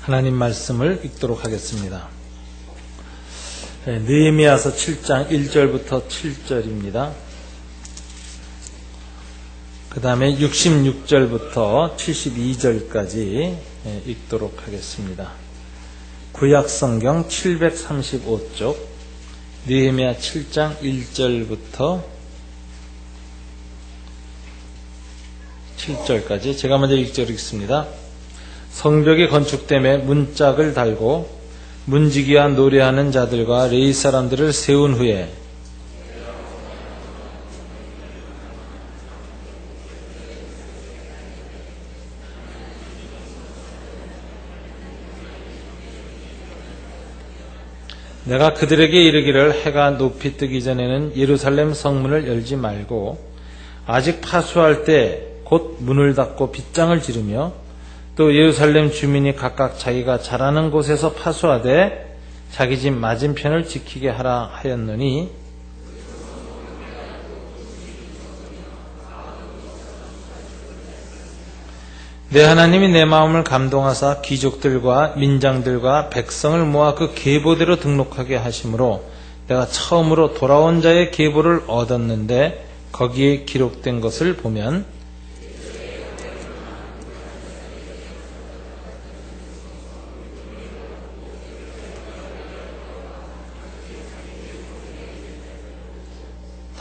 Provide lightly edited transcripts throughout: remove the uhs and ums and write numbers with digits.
하나님 말씀을 읽도록 하겠습니다. 느헤미야서 7장 1절부터 7절입니다. 그 다음에 66절부터 72절까지 읽도록 하겠습니다. 구약성경 735쪽 느헤미야 7장 1절부터 7절까지 제가 먼저 읽겠습니다. 성벽이 건축됨에 문짝을 달고 문지기와 노래하는 자들과 레위 사람들을 세운 후에 내가 그들에게 이르기를 해가 높이 뜨기 전에는 예루살렘 성문을 열지 말고 아직 파수할 때 곧 문을 닫고 빗장을 지르며 또 예루살렘 주민이 각각 자기가 잘하는 곳에서 파수하되 자기 집 맞은편을 지키게 하라 하였노니 내 하나님이 내 마음을 감동하사 귀족들과 민장들과 백성을 모아 그 계보대로 등록하게 하심으로 내가 처음으로 돌아온 자의 계보를 얻었는데 거기에 기록된 것을 보면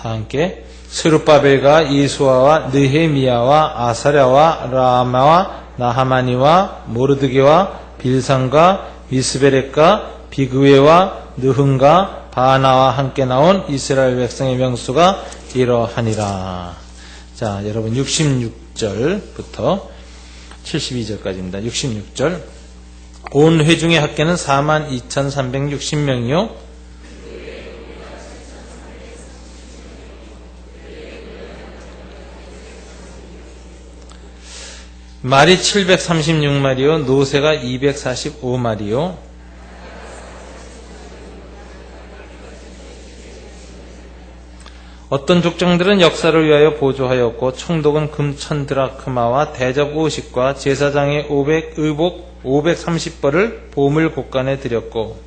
다 함께 스룹바벨과 예수아와 느헤미야와 아사랴와 라마와 나하마니와 모르드게와 빌산과 미스베렉과 비그웨와 느흥과 바나와 함께 나온 이스라엘 백성의 명수가 이러하니라. 자, 여러분 66절부터 72절까지입니다. 66절 온 회중의 합계는 42,360명이요 말이 736마리요 노새가 245마리요 어떤 족장들은 역사를 위하여 보조하였고 총독은 금 1000드라크마와 대접 50과 제사장의 500의복 530벌을 보물 곳간에 드렸고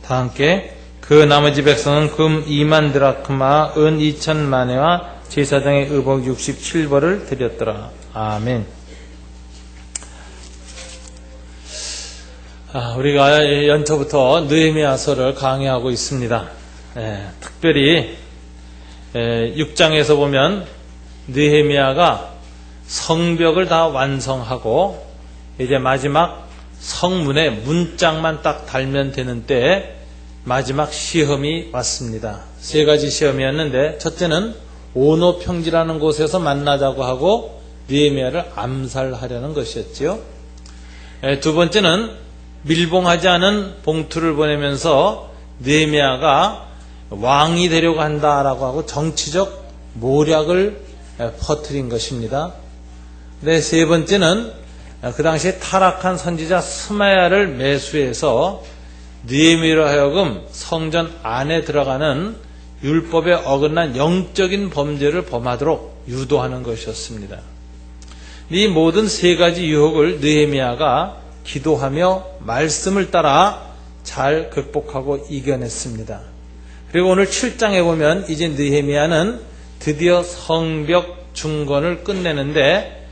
다 함께 그 나머지 백성은 금 2만 드라크마, 은 2천만회와 제사장의 의복 67벌을 드렸더라. 아멘. 우리가 연초부터 느헤미야서를 강의하고 있습니다. 특별히 6장에서 보면 느헤미야가 성벽을 다 완성하고 이제 마지막 성문에 문짝만 딱 달면 되는 때에 마지막 시험이 왔습니다. 세 가지 시험이었는데 첫째는 오노평지라는 곳에서 만나자고 하고 느헤미야를 암살하려는 것이었지요. 두 번째는 밀봉하지 않은 봉투를 보내면서 느헤미야가 왕이 되려고 한다라고 하고 정치적 모략을 퍼뜨린 것입니다. 세 번째는 그 당시에 타락한 선지자 스마야를 매수해서 느헤미야로 하여금 성전 안에 들어가는 율법에 어긋난 영적인 범죄를 범하도록 유도하는 것이었습니다. 이 모든 세 가지 유혹을 느헤미야가 기도하며 말씀을 따라 잘 극복하고 이겨냈습니다. 그리고 오늘 7장에 보면 이제 느헤미야는 드디어 성벽 중건을 끝내는데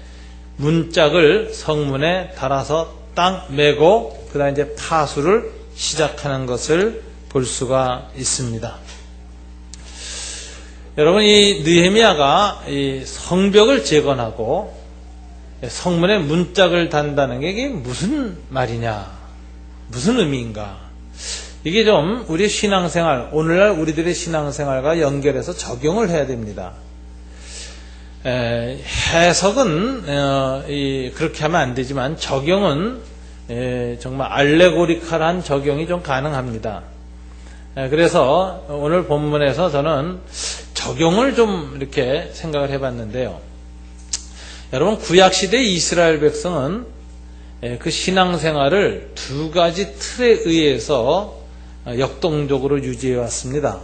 문짝을 성문에 달아서 딱 메고 그 다음에 이제 파수를 시작하는 것을 볼 수가 있습니다. 여러분, 이 느헤미야가 이 성벽을 재건하고 성문에 문짝을 단다는 게 이게 무슨 말이냐, 무슨 의미인가? 이게 좀 우리 신앙생활, 오늘날 우리들의 신앙생활과 연결해서 적용을 해야 됩니다. 해석은 그렇게 하면 안 되지만 적용은 정말 알레고리칼한 적용이 좀 가능합니다. 그래서 오늘 본문에서 저는 적용을 좀 이렇게 생각을 해봤는데요. 여러분, 구약시대 이스라엘 백성은 그 신앙생활을 두 가지 틀에 의해서 역동적으로 유지해 왔습니다.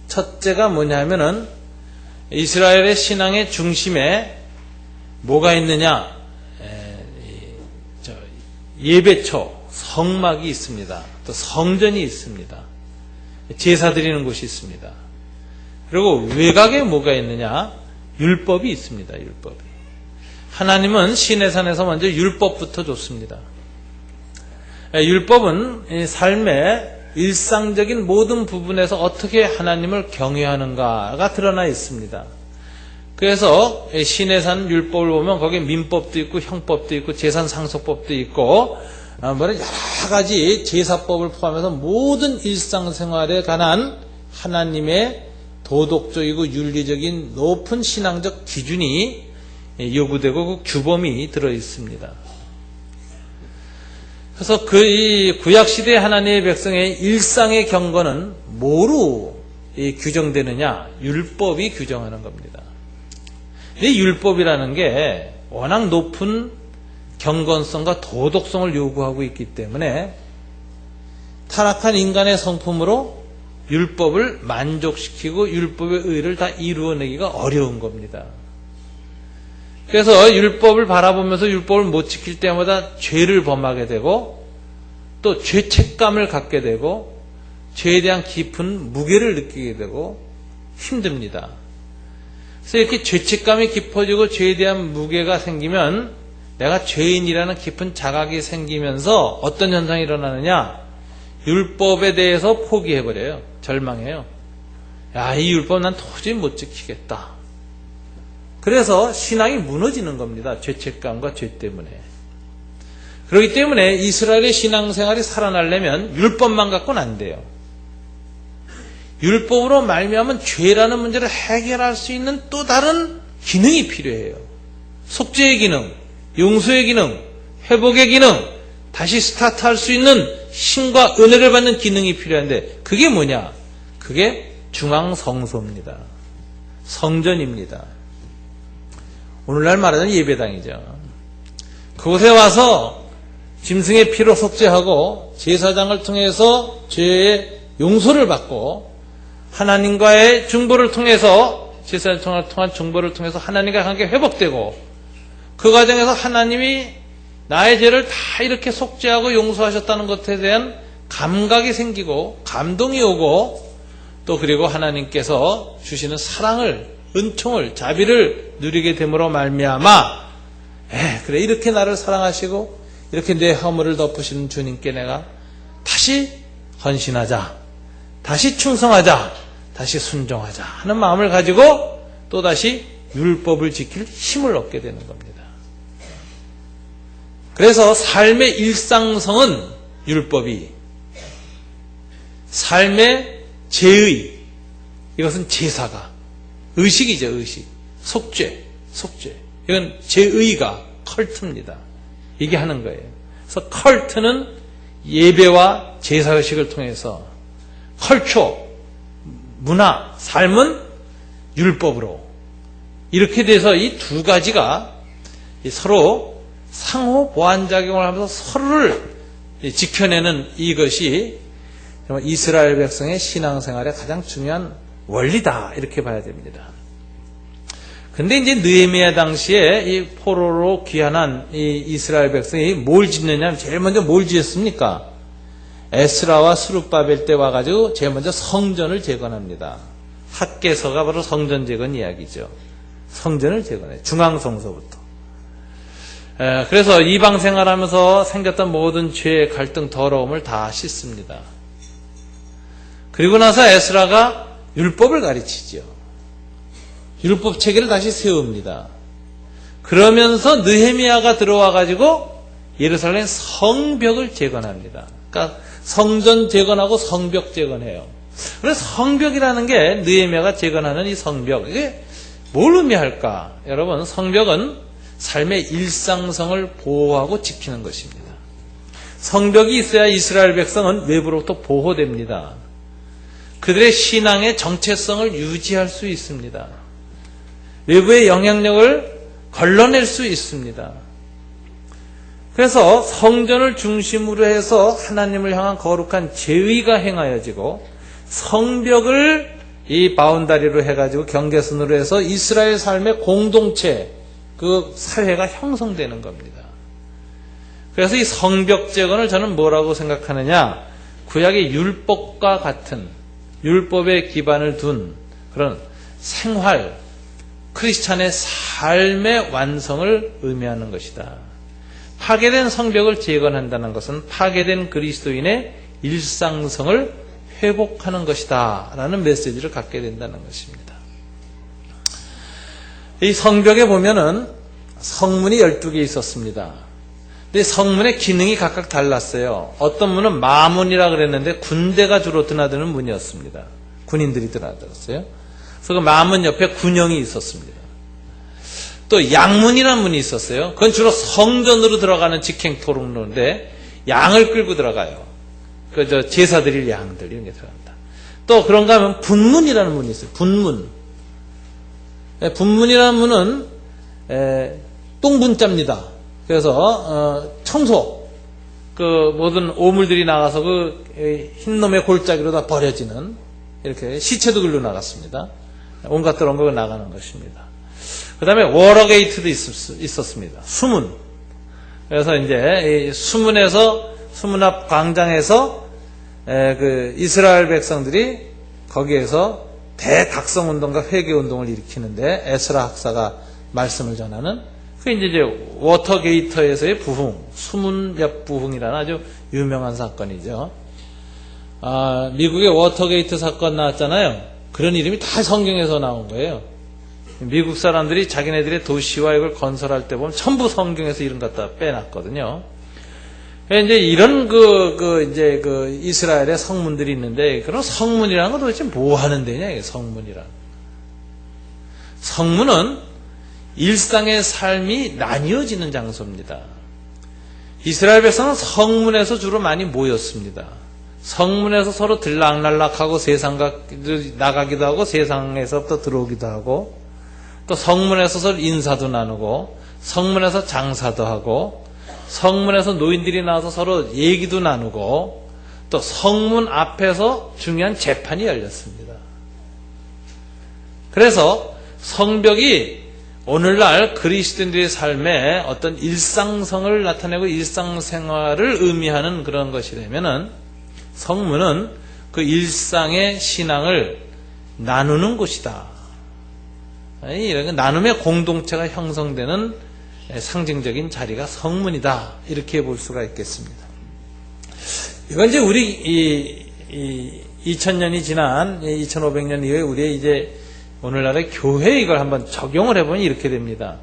첫째가 뭐냐면은 이스라엘의 신앙의 중심에 뭐가 있느냐? 예배처, 성막이 있습니다. 또 성전이 있습니다. 제사 드리는 곳이 있습니다. 그리고 외곽에 뭐가 있느냐? 율법이 있습니다. 율법이. 하나님은 시내산에서 먼저 율법부터 줬습니다. 율법은 삶의 일상적인 모든 부분에서 어떻게 하나님을 경외하는가가 드러나 있습니다. 그래서 시내산 율법을 보면 거기에 민법도 있고 형법도 있고 제산상속법도 있고 여러 가지 제사법을 포함해서 모든 일상생활에 관한 하나님의 도덕적이고 윤리적인 높은 신앙적 기준이 요구되고 그 규범이 들어있습니다. 그래서 이 구약시대 하나님의 백성의 일상의 경건은 뭐로 규정되느냐? 율법이 규정하는 겁니다. 이 율법이라는 게 워낙 높은 경건성과 도덕성을 요구하고 있기 때문에 타락한 인간의 성품으로 율법을 만족시키고 율법의 의를 다 이루어내기가 어려운 겁니다. 그래서 율법을 바라보면서 율법을 못 지킬 때마다 죄를 범하게 되고 또 죄책감을 갖게 되고 죄에 대한 깊은 무게를 느끼게 되고 힘듭니다. 그래서 이렇게 죄책감이 깊어지고 죄에 대한 무게가 생기면 내가 죄인이라는 깊은 자각이 생기면서 어떤 현상이 일어나느냐? 율법에 대해서 포기해버려요. 절망해요. 야, 이 율법 난 도저히 못 지키겠다. 그래서 신앙이 무너지는 겁니다. 죄책감과 죄 때문에. 그렇기 때문에 이스라엘의 신앙생활이 살아나려면 율법만 갖고는 안 돼요. 율법으로 말미암은 죄라는 문제를 해결할 수 있는 또 다른 기능이 필요해요. 속죄의 기능, 용서의 기능, 회복의 기능, 다시 스타트할 수 있는 힘과 은혜를 받는 기능이 필요한데 그게 뭐냐? 그게 중앙성소입니다. 성전입니다. 오늘날 말하자면 예배당이죠. 그곳에 와서 짐승의 피로 속죄하고 제사장을 통해서 죄의 용서를 받고 하나님과의 중보를 통해서 제사장을 통한 중보를 통해서 하나님과 관계 회복되고 그 과정에서 하나님이 나의 죄를 다 이렇게 속죄하고 용서하셨다는 것에 대한 감각이 생기고 감동이 오고 또 그리고 하나님께서 주시는 사랑을 은총을 자비를 누리게 됨으로 말미암아 그래 이렇게 나를 사랑하시고 이렇게 내 허물을 덮으시는 주님께 내가 다시 헌신하자 다시 충성하자 다시 순종하자 하는 마음을 가지고 또다시 율법을 지킬 힘을 얻게 되는 겁니다. 그래서 삶의 일상성은 율법이 삶의 제의 이것은 제사가 의식이죠. 의식 속죄 이건 제의가 컬트입니다. 이게 하는 거예요. 그래서 컬트는 예배와 제사의식을 통해서 컬처 문화 삶은 율법으로 이렇게 돼서 이 두 가지가 서로 상호 보완작용을 하면서 서로를 지켜내는 이것이 이스라엘 백성의 신앙생활의 가장 중요한 원리다 이렇게 봐야 됩니다. 근데 이제 느헤미야 당시에 이 포로로 귀환한 이 이스라엘 백성이 뭘 짓느냐 제일 먼저 뭘 지었습니까? 에스라와 스룹바벨 때 와가지고 제일 먼저 성전을 재건합니다. 학개서가 바로 성전 재건 이야기죠. 성전을 재건해요. 중앙성소부터. 그래서 이방 생활하면서 생겼던 모든 죄, 갈등, 더러움을 다 씻습니다. 그리고 나서 에스라가 율법을 가르치죠. 율법 체계를 다시 세웁니다. 그러면서 느헤미야가 들어와가지고 예루살렘 성벽을 재건합니다. 그러니까 성전 재건하고 성벽 재건해요. 그래서 성벽이라는 게 느헤미야가 재건하는 이 성벽 이게 뭘 의미할까? 여러분 성벽은 삶의 일상성을 보호하고 지키는 것입니다. 성벽이 있어야 이스라엘 백성은 외부로부터 보호됩니다. 그들의 신앙의 정체성을 유지할 수 있습니다. 외부의 영향력을 걸러낼 수 있습니다. 그래서 성전을 중심으로 해서 하나님을 향한 거룩한 제의가 행하여지고 성벽을 이 바운다리로 해가지고 경계선으로 해서 이스라엘 삶의 공동체, 그 사회가 형성되는 겁니다. 그래서 이 성벽 재건을 저는 뭐라고 생각하느냐, 구약의 율법과 같은 율법의 기반을 둔 그런 생활, 크리스찬의 삶의 완성을 의미하는 것이다. 파괴된 성벽을 재건한다는 것은 파괴된 그리스도인의 일상성을 회복하는 것이다 라는 메시지를 갖게 된다는 것입니다. 이 성벽에 보면은 성문이 12개 있었습니다. 근데 성문의 기능이 각각 달랐어요. 어떤 문은 마문이라 그랬는데 군대가 주로 드나드는 문이었습니다. 군인들이 드나들었어요. 그래서 그 마문 옆에 군영이 있었습니다. 또 양문이라는 문이 있었어요. 그건 주로 성전으로 들어가는 직행 토록로인데 양을 끌고 들어가요. 그 제사 드릴 양들 이런 게 들어간다. 또 그런가 하면 분문이라는 문이 있어요. 분문. 분문이라는 문은 똥분자입니다. 그래서 청소, 그 모든 오물들이 나가서 그 흰놈의 골짜기로 다 버려지는, 이렇게 시체도 글로 나갔습니다. 온갖 더러운 거 나가는 것입니다. 그 다음에 워러게이트도 있었습니다. 수문. 그래서 이제 수문에서, 수문 앞 광장에서 그 이스라엘 백성들이 거기에서 대각성운동과 회개운동을 일으키는데 에스라 학사가 말씀을 전하는, 그 이제 워터게이트에서의 부흥, 수문 옆 부흥이라는 아주 유명한 사건이죠. 미국의 워터게이트 사건 나왔잖아요. 그런 이름이 다 성경에서 나온 거예요. 미국 사람들이 자기네들의 도시와 이걸 건설할 때 보면 전부 성경에서 이름 갖다 빼놨거든요. 이제 이런 이제 이스라엘의 성문들이 있는데, 그런 성문이라는 건 도대체 뭐 하는 데냐, 이게 성문이란. 성문은 일상의 삶이 나뉘어지는 장소입니다. 이스라엘 백성은 성문에서 주로 많이 모였습니다. 성문에서 서로 들락날락하고 세상 나가기도 하고 세상에서부터 들어오기도 하고, 또 성문에서 서로 인사도 나누고, 성문에서 장사도 하고, 성문에서 노인들이 나와서 서로 얘기도 나누고, 또 성문 앞에서 중요한 재판이 열렸습니다. 그래서 성벽이 오늘날 그리스도인들의 삶에 어떤 일상성을 나타내고 일상생활을 의미하는 그런 것이 되면은, 성문은 그 일상의 신앙을 나누는 곳이다. 이런 나눔의 공동체가 형성되는 상징적인 자리가 성문이다, 이렇게 볼 수가 있겠습니다. 이건 이제 우리 2000년이 지난 2500년 이후에 우리의 이제 오늘날의 교회에 이걸 한번 적용을 해보면 이렇게 됩니다.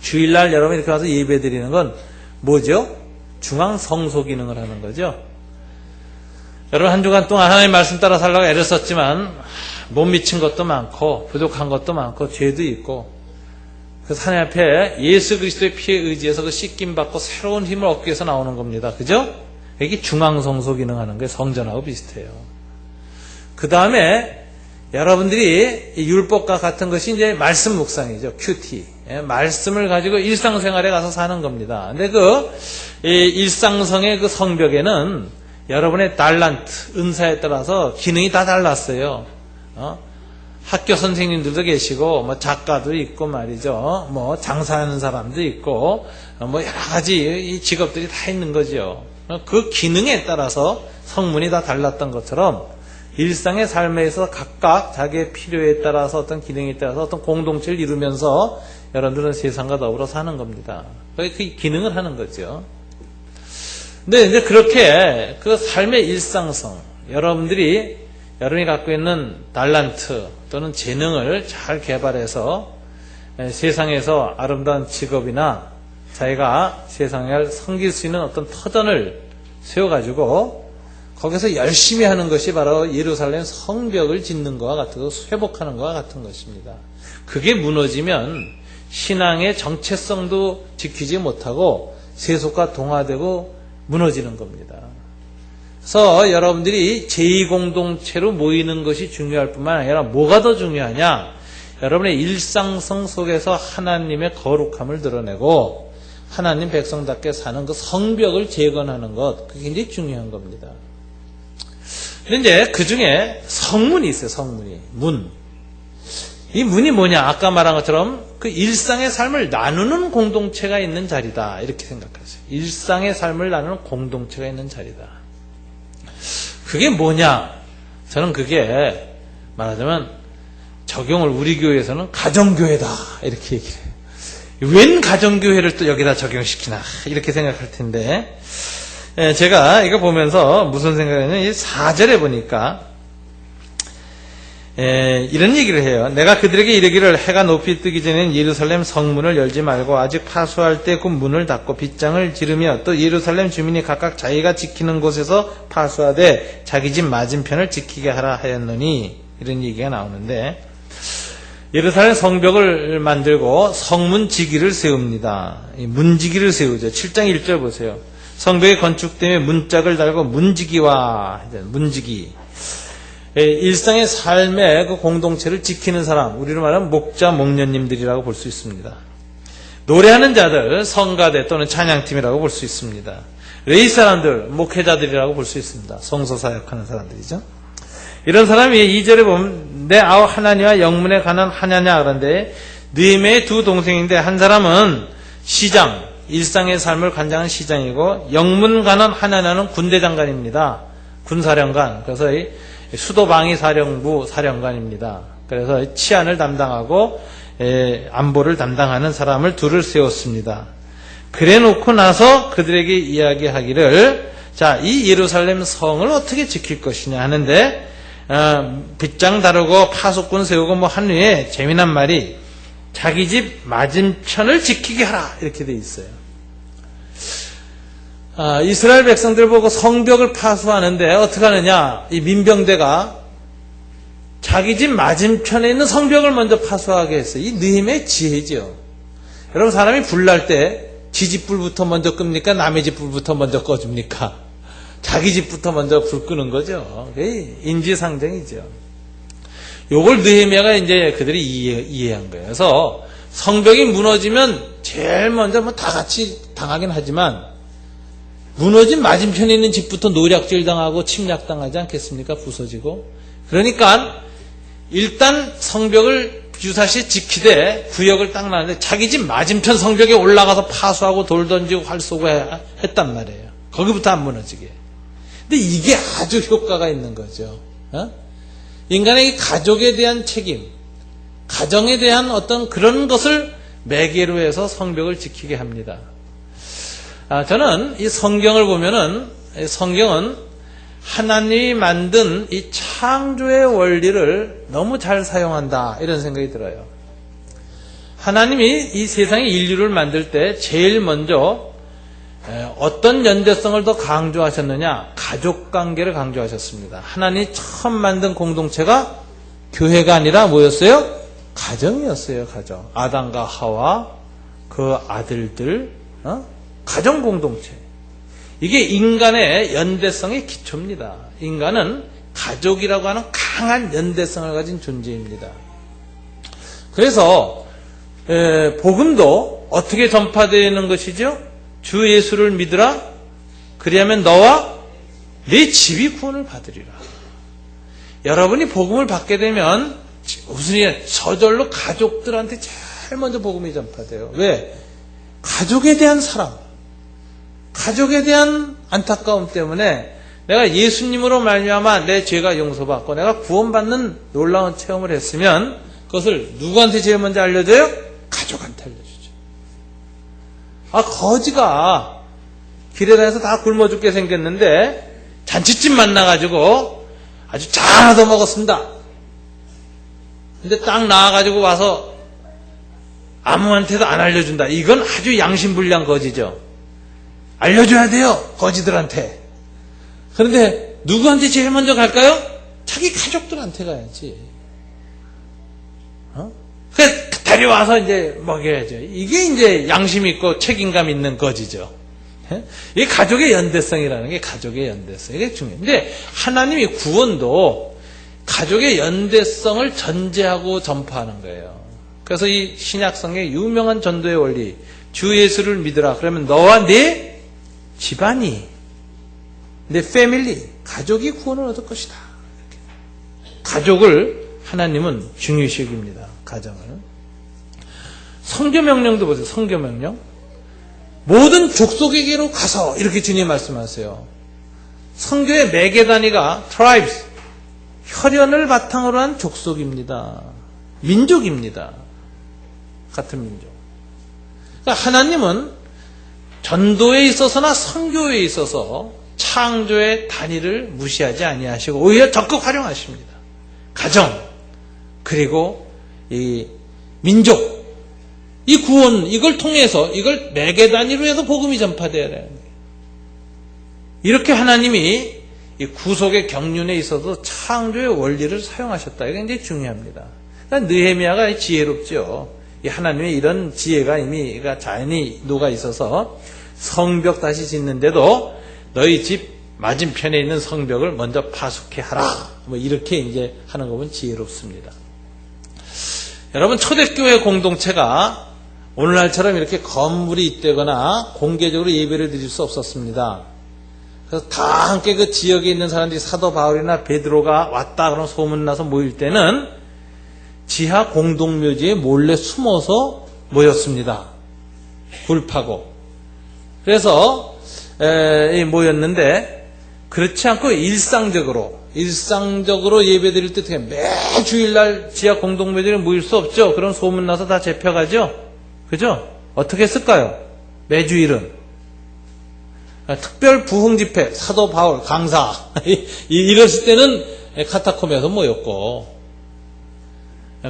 주일날 여러분 이렇게 와서 예배 드리는 건 뭐죠? 중앙 성소 기능을 하는 거죠. 여러분 한 주간 동안 하나님의 말씀 따라 살라고 애를 썼지만 못 미친 것도 많고 부족한 것도 많고 죄도 있고, 그래서 하나님 앞에 예수 그리스도의 피에 의지해서 그 씻김 받고 새로운 힘을 얻기 위해서 나오는 겁니다. 그죠? 이게 중앙성소 기능하는 게 성전하고 비슷해요. 그 다음에 여러분들이 율법과 같은 것이 이제 말씀 묵상이죠. 큐티. 말씀을 가지고 일상생활에 가서 사는 겁니다. 근데 그 일상성의 그 성벽에는 여러분의 달란트, 은사에 따라서 기능이 다 달랐어요. 학교 선생님들도 계시고, 뭐 작가도 있고 말이죠. 뭐 장사하는 사람도 있고, 뭐 여러 가지 이 직업들이 다 있는 거죠. 그 기능에 따라서 성문이 다 달랐던 것처럼 일상의 삶에서 각각 자기의 필요에 따라서 어떤 기능에 따라서 어떤 공동체를 이루면서 여러분들은 세상과 더불어 사는 겁니다. 그 기능을 하는 거죠. 근데 이제 그렇게 그 삶의 일상성, 여러분이 갖고 있는 달란트 또는 재능을 잘 개발해서 세상에서 아름다운 직업이나 자기가 세상을 섬길 수 있는 어떤 터전을 세워가지고 거기서 열심히 하는 것이 바로 예루살렘 성벽을 짓는 것과 같은, 회복하는 것과 같은 것입니다. 그게 무너지면 신앙의 정체성도 지키지 못하고 세속과 동화되고 무너지는 겁니다. 그래서 여러분들이 제2공동체로 모이는 것이 중요할 뿐만 아니라 뭐가 더 중요하냐? 여러분의 일상성 속에서 하나님의 거룩함을 드러내고 하나님 백성답게 사는 그 성벽을 재건하는 것, 그게 굉장히 중요한 겁니다. 근데 이제 그 중에 성문이 있어요, 성문이. 문. 이 문이 뭐냐? 아까 말한 것처럼 그 일상의 삶을 나누는 공동체가 있는 자리다. 이렇게 생각하세요. 일상의 삶을 나누는 공동체가 있는 자리다. 그게 뭐냐? 저는 그게 말하자면 적용을 우리 교회에서는 가정교회다. 이렇게 얘기를 해요. 웬 가정교회를 또 여기다 적용시키나. 이렇게 생각할 텐데. 제가 이거 보면서 무슨 생각이냐면 이 4절에 보니까 이런 얘기를 해요. 내가 그들에게 이르기를 해가 높이 뜨기 전에는 예루살렘 성문을 열지 말고 아직 파수할 때 곧 문을 닫고 빗장을 지르며 또 예루살렘 주민이 각각 자기가 지키는 곳에서 파수하되 자기 집 맞은편을 지키게 하라 하였노니 이런 얘기가 나오는데 예루살렘 성벽을 만들고 성문지기를 세웁니다. 문지기를 세우죠. 7장 1절 보세요. 성벽의 건축됨에 문짝을 달고 문지기와 문지기 일상의 삶의 그 공동체를 지키는 사람, 우리로 말하면 목자, 목녀님들이라고 볼 수 있습니다. 노래하는 자들, 성가대 또는 찬양팀이라고 볼 수 있습니다. 레위 사람들, 목회자들이라고 볼 수 있습니다. 성소 사역하는 사람들이죠. 이런 사람이 2절에 보면 내 아우 하나니와 영문에 관한 하냐냐 그런데 느헤미야의 두 동생인데 한 사람은 시장, 일상의 삶을 관장하는 시장이고 영문 관한 하냐냐는 군대장관입니다. 군사령관. 그래서 이 수도방위사령부 사령관입니다. 그래서 치안을 담당하고 안보를 담당하는 사람을 둘을 세웠습니다. 그래 놓고 나서 그들에게 이야기하기를 자, 이 예루살렘 성을 어떻게 지킬 것이냐 하는데 빗장 다루고 파수꾼 세우고 뭐 한 후에 재미난 말이 자기 집 맞은편을 지키게 하라 이렇게 돼 있어요. 이스라엘 백성들 보고 성벽을 파수하는데 어떻게 하느냐? 이 민병대가 자기 집 맞은편에 있는 성벽을 먼저 파수하게 했어요. 이 느헤미야의 지혜죠. 여러분 사람이 불날 때 지 집불부터 먼저 끕니까? 남의 집불부터 먼저 꺼줍니까? 자기 집부터 먼저 불 끄는 거죠. 그게 인지상정이죠. 요걸 느헤미야가 이제 그들이 이해한 거예요. 그래서 성벽이 무너지면 제일 먼저 뭐 다 같이 당하긴 하지만 무너진 맞은편에 있는 집부터 노략질 당하고 침략 당하지 않겠습니까? 부서지고. 그러니까 일단 성벽을 유사시 지키되 구역을 딱 놨는데 자기 집 맞은편 성벽에 올라가서 파수하고 돌 던지고 활 쏘고 했단 말이에요. 거기부터 안 무너지게. 근데 이게 아주 효과가 있는 거죠. 인간의 가족에 대한 책임, 가정에 대한 어떤 그런 것을 매개로 해서 성벽을 지키게 합니다. 저는 이 성경을 보면은 성경은 하나님이 만든 이 창조의 원리를 너무 잘 사용한다 이런 생각이 들어요. 하나님이 이 세상에 인류를 만들 때 제일 먼저 어떤 연대성을 더 강조하셨느냐? 가족관계를 강조하셨습니다. 하나님이 처음 만든 공동체가 교회가 아니라 뭐였어요? 가정이었어요. 가정. 아담과 하와 그 아들들 가정 공동체. 이게 인간의 연대성의 기초입니다. 인간은 가족이라고 하는 강한 연대성을 가진 존재입니다. 그래서 복음도 어떻게 전파되는 것이죠? 주 예수를 믿으라. 그리하면 너와 네 집이 구원을 받으리라. 여러분이 복음을 받게 되면 무슨 일이야? 저절로 가족들한테 제일 먼저 복음이 전파돼요. 왜? 가족에 대한 사랑, 가족에 대한 안타까움 때문에 내가 예수님으로 말미암아 내 죄가 용서받고 내가 구원받는 놀라운 체험을 했으면 그것을 누구한테 제일 먼저 알려줘요? 가족한테 알려주죠. 거지가 길에 다녀서 다 굶어 죽게 생겼는데 잔치집 만나가지고 아주 잘 얻어먹었습니다. 근데 딱 나와가지고 와서 아무한테도 안 알려준다. 이건 아주 양심불량 거지죠. 알려줘야 돼요. 거지들한테. 그런데 누구한테 제일 먼저 갈까요? 자기 가족들한테 가야지. 그래서 데려와서 이제 먹여야죠. 이게 이제 양심 있고 책임감 있는 거지죠. 이게 가족의 연대성이라는 게 가족의 연대성. 이게 중요한데 하나님이 구원도 가족의 연대성을 전제하고 전파하는 거예요. 그래서 이 신약성의 유명한 전도의 원리, 주 예수를 믿으라. 그러면 너와 네 집안이 내 패밀리, 가족이 구원을 얻을 것이다. 가족을 하나님은 중요시 여깁니다. 가정을. 성교명령도 보세요. 성교명령. 모든 족속에게로 가서 이렇게 주님 말씀하세요. 성교의 매개 단위가 tribes, 혈연을 바탕으로 한 족속입니다. 민족입니다. 같은 민족. 그러니까 하나님은 전도에 있어서나 선교에 있어서 창조의 단위를 무시하지 아니하시고 오히려 적극 활용하십니다. 가정, 그리고 이 민족, 이 구원, 이걸 통해서 이걸 매개 단위로 해서 복음이 전파되어야 되는 거예요. 이렇게 하나님이 이 구속의 경륜에 있어서 창조의 원리를 사용하셨다. 이게 굉장히 중요합니다. 그러니까 느헤미야가 지혜롭죠. 이 하나님의 이런 지혜가 이미 자연히 녹아 있어서 성벽 다시 짓는데도 너희 집 맞은편에 있는 성벽을 먼저 파수케 하라. 뭐 이렇게 이제 하는 거 보면 지혜롭습니다. 여러분, 초대교회 공동체가 오늘날처럼 이렇게 건물이 있다거나 공개적으로 예배를 드릴 수 없었습니다. 그래서 다 함께 그 지역에 있는 사람들이 사도 바울이나 베드로가 왔다 그러면 소문나서 모일 때는 지하 공동묘지에 몰래 숨어서 모였습니다. 불 파고. 그래서 모였는데 그렇지 않고 일상적으로 예배 드릴 때 매 주일날 지하 공동묘지에 모일 수 없죠. 그럼 소문나서 다 잡혀가죠. 그죠? 어떻게 했을까요? 매주일은 특별 부흥 집회, 사도 바울 강사 이랬을 때는 카타콤에서 모였고,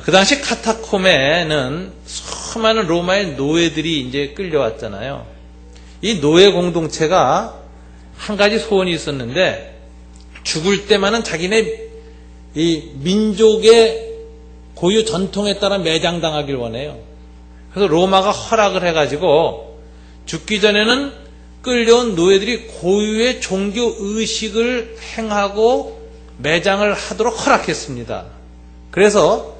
그 당시 카타콤에는 수많은 로마의 노예들이 이제 끌려왔잖아요. 이 노예 공동체가 한 가지 소원이 있었는데, 죽을 때만은 자기네 이 민족의 고유 전통에 따라 매장당하길 원해요. 그래서 로마가 허락을 해가지고 죽기 전에는 끌려온 노예들이 고유의 종교 의식을 행하고 매장을 하도록 허락했습니다. 그래서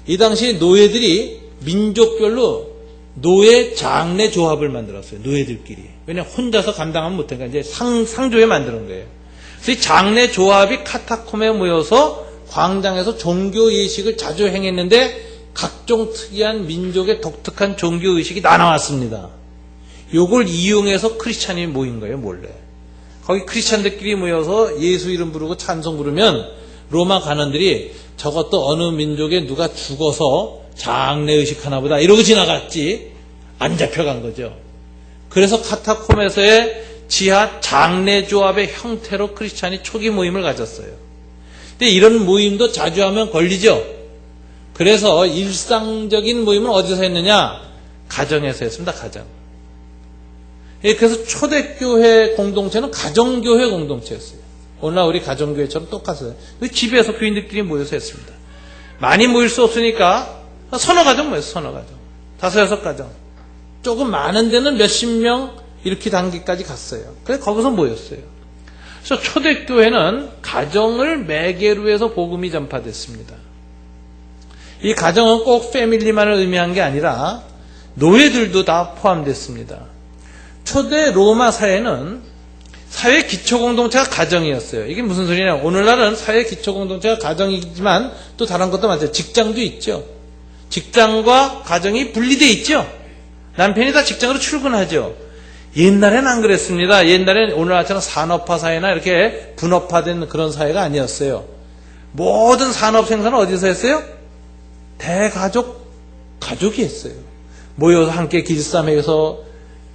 이 당시 노예들이 민족별로 노예 장례 조합을 만들었어요. 노예들끼리. 왜냐하면 혼자서 감당하면 못하니까 이제 상조에 만드는 거예요. 그래서 이 장례 조합이 카타콤에 모여서 광장에서 종교 예식을 자주 행했는데 각종 특이한 민족의 독특한 종교 의식이 다 나왔습니다. 요걸 이용해서 크리스찬이 모인 거예요, 몰래. 거기 크리스찬들끼리 모여서 예수 이름 부르고 찬송 부르면 로마 관원들이 저것도 어느 민족에 누가 죽어서 장례의식 하나보다 이러고 지나갔지 안 잡혀간 거죠. 그래서 카타콤에서의 지하 장례조합의 형태로 크리스찬이 초기 모임을 가졌어요. 근데 이런 모임도 자주 하면 걸리죠. 그래서 일상적인 모임은 어디서 했느냐? 가정에서 했습니다. 가정. 그래서 초대교회 공동체는 가정교회 공동체였어요. 오늘날 우리 가정교회처럼 똑같아요. 집에서 교인들끼리 모여서 했습니다. 많이 모일 수 없으니까 서너 가정 모였어요. 서너 가정. 5, 6가정. 조금 많은 데는 몇십 명 이렇게 단계까지 갔어요. 그래서 거기서 모였어요. 그래서 초대교회는 가정을 매개로 해서 복음이 전파됐습니다. 이 가정은 꼭 패밀리만을 의미한 게 아니라 노예들도 다 포함됐습니다. 초대 로마 사회는 사회 기초 공동체가 가정이었어요. 이게 무슨 소리냐? 오늘날은 사회 기초 공동체가 가정이지만 또 다른 것도 많죠. 직장도 있죠. 직장과 가정이 분리되어 있죠. 남편이 다 직장으로 출근하죠. 옛날에는 안 그랬습니다. 옛날에는 오늘날처럼 산업화 사회나 이렇게 분업화된 그런 사회가 아니었어요. 모든 산업 생산은 어디서 했어요? 가족이 했어요. 모여서 함께 길쌈해서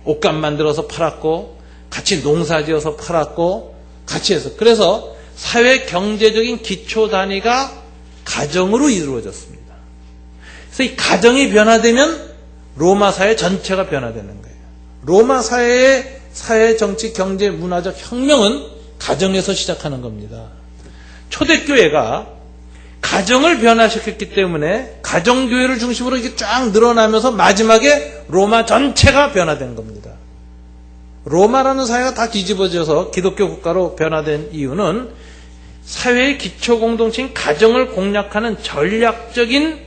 옷감 만들어서 팔았고, 같이 농사지어서 팔았고, 같이 해서. 그래서 사회 경제적인 기초 단위가 가정으로 이루어졌습니다. 그래서 이 가정이 변화되면 로마 사회 전체가 변화되는 거예요. 로마 사회의 사회, 정치, 경제, 문화적 혁명은 가정에서 시작하는 겁니다. 초대교회가 가정을 변화시켰기 때문에 가정교회를 중심으로 이게 쫙 늘어나면서 마지막에 로마 전체가 변화된 겁니다. 로마라는 사회가 다 뒤집어져서 기독교 국가로 변화된 이유는 사회의 기초 공동체인 가정을 공략하는 전략적인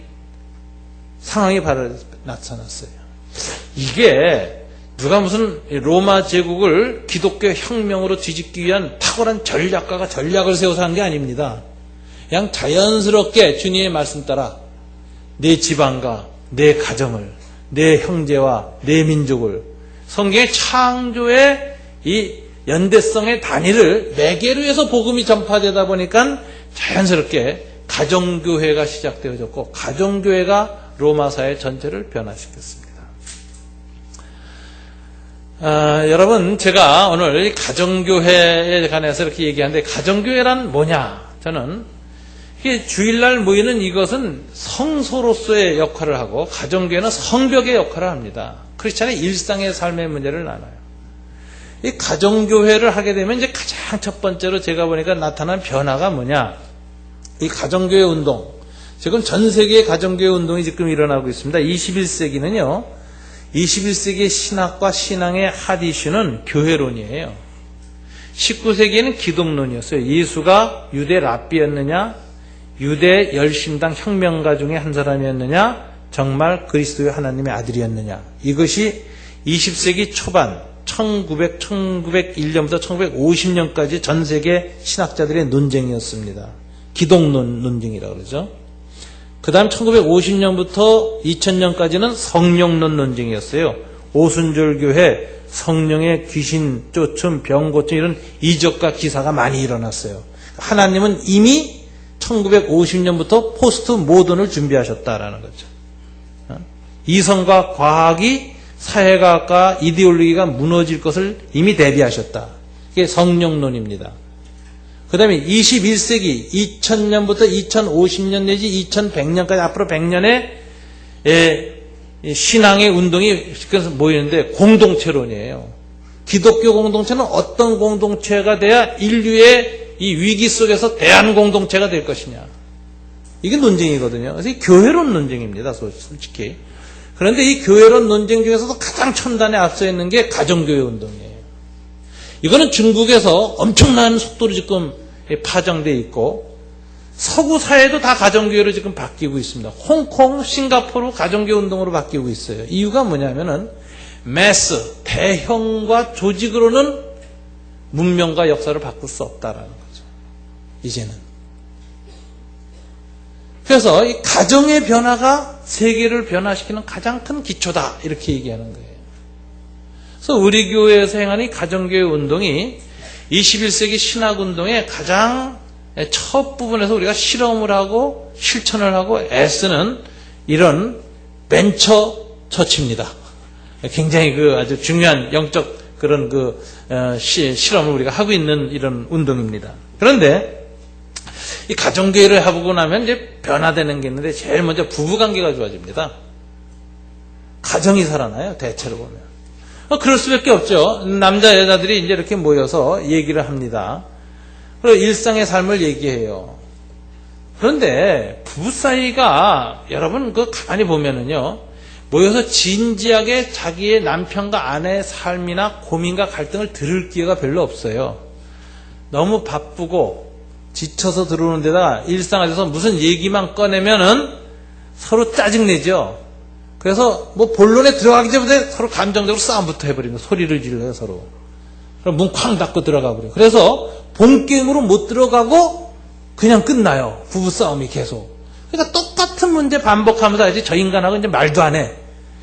상황이 바로 나타났어요. 이게 누가 무슨 로마 제국을 기독교 혁명으로 뒤집기 위한 탁월한 전략가가 전략을 세워서 한 게 아닙니다. 그냥 자연스럽게 주님의 말씀 따라 내 지방과 내 가정을, 내 형제와 내 민족을, 성경의 창조의 이 연대성의 단위를 매개로 해서 복음이 전파되다 보니까 자연스럽게 가정교회가 시작되어졌고, 가정교회가 로마 사회 전체를 변화시켰습니다. 여러분, 제가 오늘 가정교회에 관해서 이렇게 얘기하는데, 가정교회란 뭐냐? 저는 이게 주일날 모이는 이것은 성소로서의 역할을 하고, 가정교회는 성벽의 역할을 합니다. 크리스찬의 일상의 삶의 문제를 나눠요. 이 가정교회를 하게 되면 이제 가장 첫 번째로 제가 보니까 나타난 변화가 뭐냐? 이 가정교회 운동. 지금 전 세계의 가정교회 운동이 지금 일어나고 있습니다. 21세기는요, 21세기의 신학과 신앙의 핫 이슈는 교회론이에요. 19세기에는 기독론이었어요. 예수가 유대 랍비였느냐, 유대 열심당 혁명가 중에 한 사람이었느냐, 정말 그리스도의 하나님의 아들이었느냐. 이것이 20세기 초반 1901년부터 1950년까지 전 세계 신학자들의 논쟁이었습니다. 기독론 논쟁이라고 그러죠. 그 다음 1950년부터 2000년까지는 성령론 논쟁이었어요. 오순절교회, 성령의 귀신 쫓음, 병 고침 이런 이적과 기사가 많이 일어났어요. 하나님은 이미 1950년부터 포스트 모던을 준비하셨다라는 거죠. 이성과 과학이 사회과학과 이데올로기가 무너질 것을 이미 대비하셨다. 이게 성령론입니다. 그 다음에 21세기 2000년부터 2050년 내지 2100년까지 앞으로 100년의 신앙의 운동이 모이는데 공동체론이에요. 기독교 공동체는 어떤 공동체가 돼야 인류의 이 위기 속에서 대한 공동체가 될 것이냐. 이게 논쟁이거든요. 그래서 이 교회론 논쟁입니다. 솔직히. 그런데 이 교회론 논쟁 중에서도 가장 첨단에 앞서 있는 게 가정교회 운동이에요. 이거는 중국에서 엄청난 속도로 지금 파장되어 있고, 서구 사회도 다 가정교회로 지금 바뀌고 있습니다. 홍콩, 싱가포르 가정교회 운동으로 바뀌고 있어요. 이유가 뭐냐면은 매스, 대형과 조직으로는 문명과 역사를 바꿀 수 없다라는 거죠. 이제는. 그래서 이 가정의 변화가 세계를 변화시키는 가장 큰 기초다, 이렇게 얘기하는 거예요. 그래서 우리 교회에서 행하는 이 가정교회 운동이 21세기 신학운동의 가장 첫 부분에서 우리가 실험을 하고 실천을 하고 애쓰는 이런 벤처 처치입니다. 굉장히 아주 중요한 영적 그런 실험을 우리가 하고 있는 이런 운동입니다. 그런데 이 가정교회를 해보고 나면 이제 변화되는 게 있는데, 제일 먼저 부부관계가 좋아집니다. 가정이 살아나요, 대체로 보면. 그럴 수밖에 없죠. 남자 여자들이 이제 이렇게 모여서 얘기를 합니다. 그리고 일상의 삶을 얘기해요. 그런데 부부 사이가 여러분 가만히 보면은요, 모여서 진지하게 자기의 남편과 아내의 삶이나 고민과 갈등을 들을 기회가 별로 없어요. 너무 바쁘고 지쳐서 들어오는 데다가 일상에서 무슨 얘기만 꺼내면은 서로 짜증내죠. 그래서 본론에 들어가기 전에 서로 감정적으로 싸움부터 해버립니다. 소리를 질러요, 서로. 그럼 문 쾅 닫고 들어가 버려요. 그래서 본 게임으로 못 들어가고 그냥 끝나요. 부부싸움이 계속. 그러니까 똑같은 문제 반복하면서 이제 저 인간하고 이제 말도 안 해.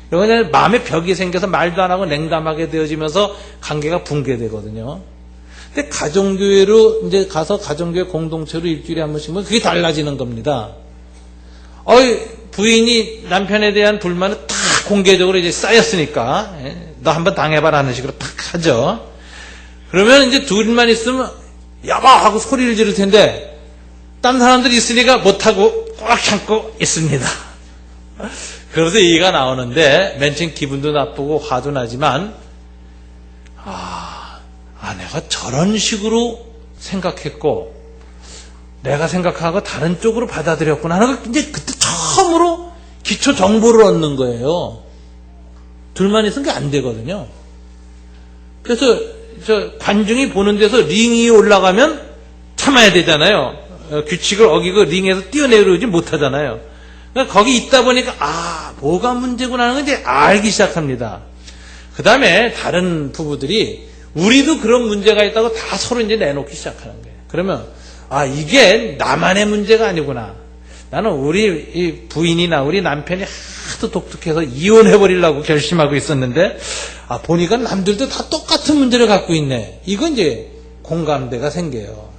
이러면 마음에 벽이 생겨서 말도 안 하고 냉담하게 되어지면서 관계가 붕괴되거든요. 근데 가정교회로 이제 가서 가정교회 공동체로 일주일에 한 번씩 보면 그게 달라지는 겁니다. 부인이 남편에 대한 불만은 다 공개적으로 이제 쌓였으니까, 너 한번 당해봐라는 식으로 탁 하죠. 그러면 이제 둘만 있으면 야바 하고 소리를 지를 텐데, 딴 사람들이 있으니까 못하고 꽉 참고 있습니다. 그래서 얘기가 나오는데, 맨 처음 기분도 나쁘고 화도 나지만, 내가 저런 식으로 생각했고 내가 생각하고 다른 쪽으로 받아들였구나 하는 걸 이제 그때 처음으로 기초 정보를 얻는 거예요. 둘만 있으면 그게 안 되거든요. 그래서 관중이 보는 데서 링 위에 올라가면 참아야 되잖아요. 규칙을 어기고 링에서 뛰어내려오지 못하잖아요. 그러니까 거기 있다 보니까 뭐가 문제구나 하는 걸 이제 알기 시작합니다. 그 다음에 다른 부부들이 우리도 그런 문제가 있다고 다 서로 이제 내놓기 시작하는 거예요. 그러면 이게 나만의 문제가 아니구나. 나는 우리 이 부인이나 우리 남편이 하도 독특해서 이혼해버리려고 결심하고 있었는데 보니까 남들도 다 똑같은 문제를 갖고 있네. 이건 이제 공감대가 생겨요.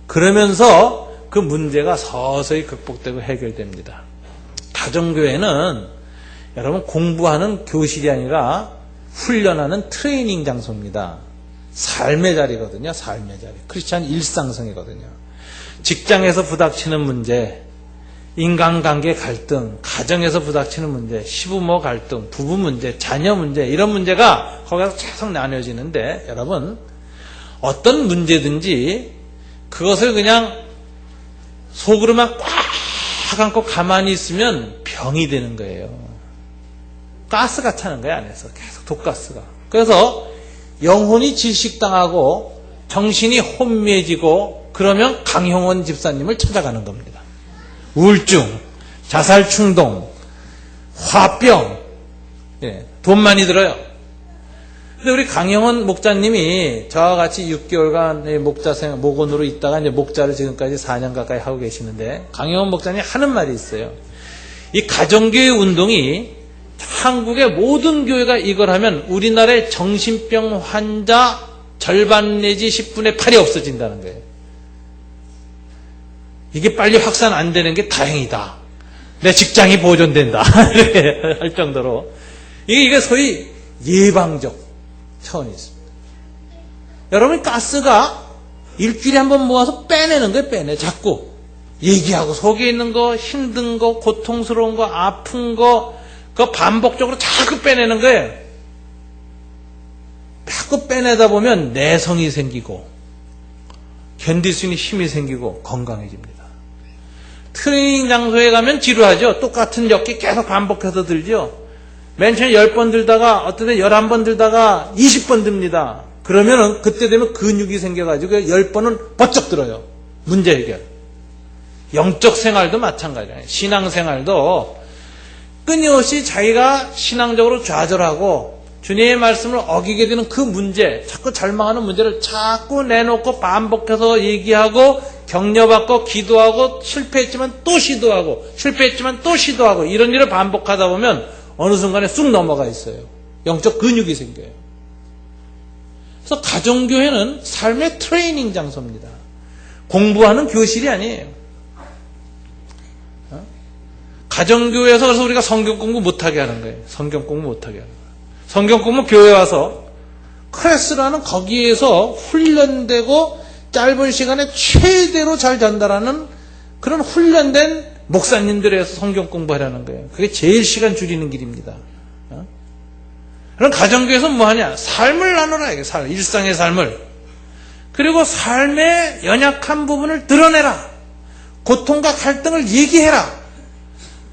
그러면서 그 문제가 서서히 극복되고 해결됩니다. 가정교회는 여러분 공부하는 교실이 아니라 훈련하는 트레이닝 장소입니다. 삶의 자리거든요. 삶의 자리. 크리스찬 일상성이거든요. 직장에서 부닥치는 문제, 인간관계 갈등, 가정에서 부닥치는 문제, 시부모 갈등, 부부 문제, 자녀 문제, 이런 문제가 거기서 계속 나뉘어지는데, 여러분 어떤 문제든지 그것을 그냥 속으로만 꽉 안고 가만히 있으면 병이 되는 거예요. 가스가 차는 거예요. 안에서 계속 독가스가. 그래서 영혼이 질식당하고 정신이 혼미해지고 그러면 강형원 집사님을 찾아가는 겁니다. 우울증, 자살충동, 화병, 돈 많이 들어요. 근데 우리 강형원 목자님이 저와 같이 6개월간 목원으로 있다가 이제 목자를 지금까지 4년 가까이 하고 계시는데, 강형원 목자님이 하는 말이 있어요. 이 가정교회 운동이 한국의 모든 교회가 이걸 하면 우리나라의 정신병 환자 절반 내지 10분의 8이 없어진다는 거예요. 이게 빨리 확산 안 되는 게 다행이다. 내 직장이 보존된다. 이렇게 할 정도로. 이게 소위 예방적 차원이 있습니다. 여러분, 가스가 일주일에 한 번 모아서 빼내는 거예요. 빼내. 자꾸 얘기하고 속에 있는 거, 힘든 거, 고통스러운 거, 아픈 거, 그거 반복적으로 자꾸 빼내는 거예요. 자꾸 빼내다 보면 내성이 생기고 견딜 수 있는 힘이 생기고 건강해집니다. 트레이닝 장소에 가면 지루하죠. 똑같은 역기 계속 반복해서 들죠. 맨 처음에 10번 들다가 어떤 때 11번 들다가 20번 듭니다. 그러면은 그때 되면 근육이 생겨가지고 10번은 번쩍 들어요. 문제 해결. 영적 생활도 마찬가지예요. 신앙생활도 끊임없이 자기가 신앙적으로 좌절하고 주님의 말씀을 어기게 되는 그 문제, 자꾸 절망하는 문제를 자꾸 내놓고 반복해서 얘기하고 격려받고 기도하고 실패했지만 또 시도하고 실패했지만 또 시도하고 이런 일을 반복하다 보면 어느 순간에 쑥 넘어가 있어요. 영적 근육이 생겨요. 그래서 가정교회는 삶의 트레이닝 장소입니다. 공부하는 교실이 아니에요. 가정교회에서 그래서 우리가 성경 공부 못하게 하는 거예요. 성경 공부 못하게 하는 거예요. 성경 공부 교회 와서 클래스라는 거기에서 훈련되고 짧은 시간에 최대로 잘 전달하는 그런 훈련된 목사님들에서 성경 공부하라는 거예요. 그게 제일 시간 줄이는 길입니다. 그럼 가정교회에서 뭐 하냐? 삶을 나누라. 이게 일상의 삶을. 그리고 삶의 연약한 부분을 드러내라. 고통과 갈등을 얘기해라.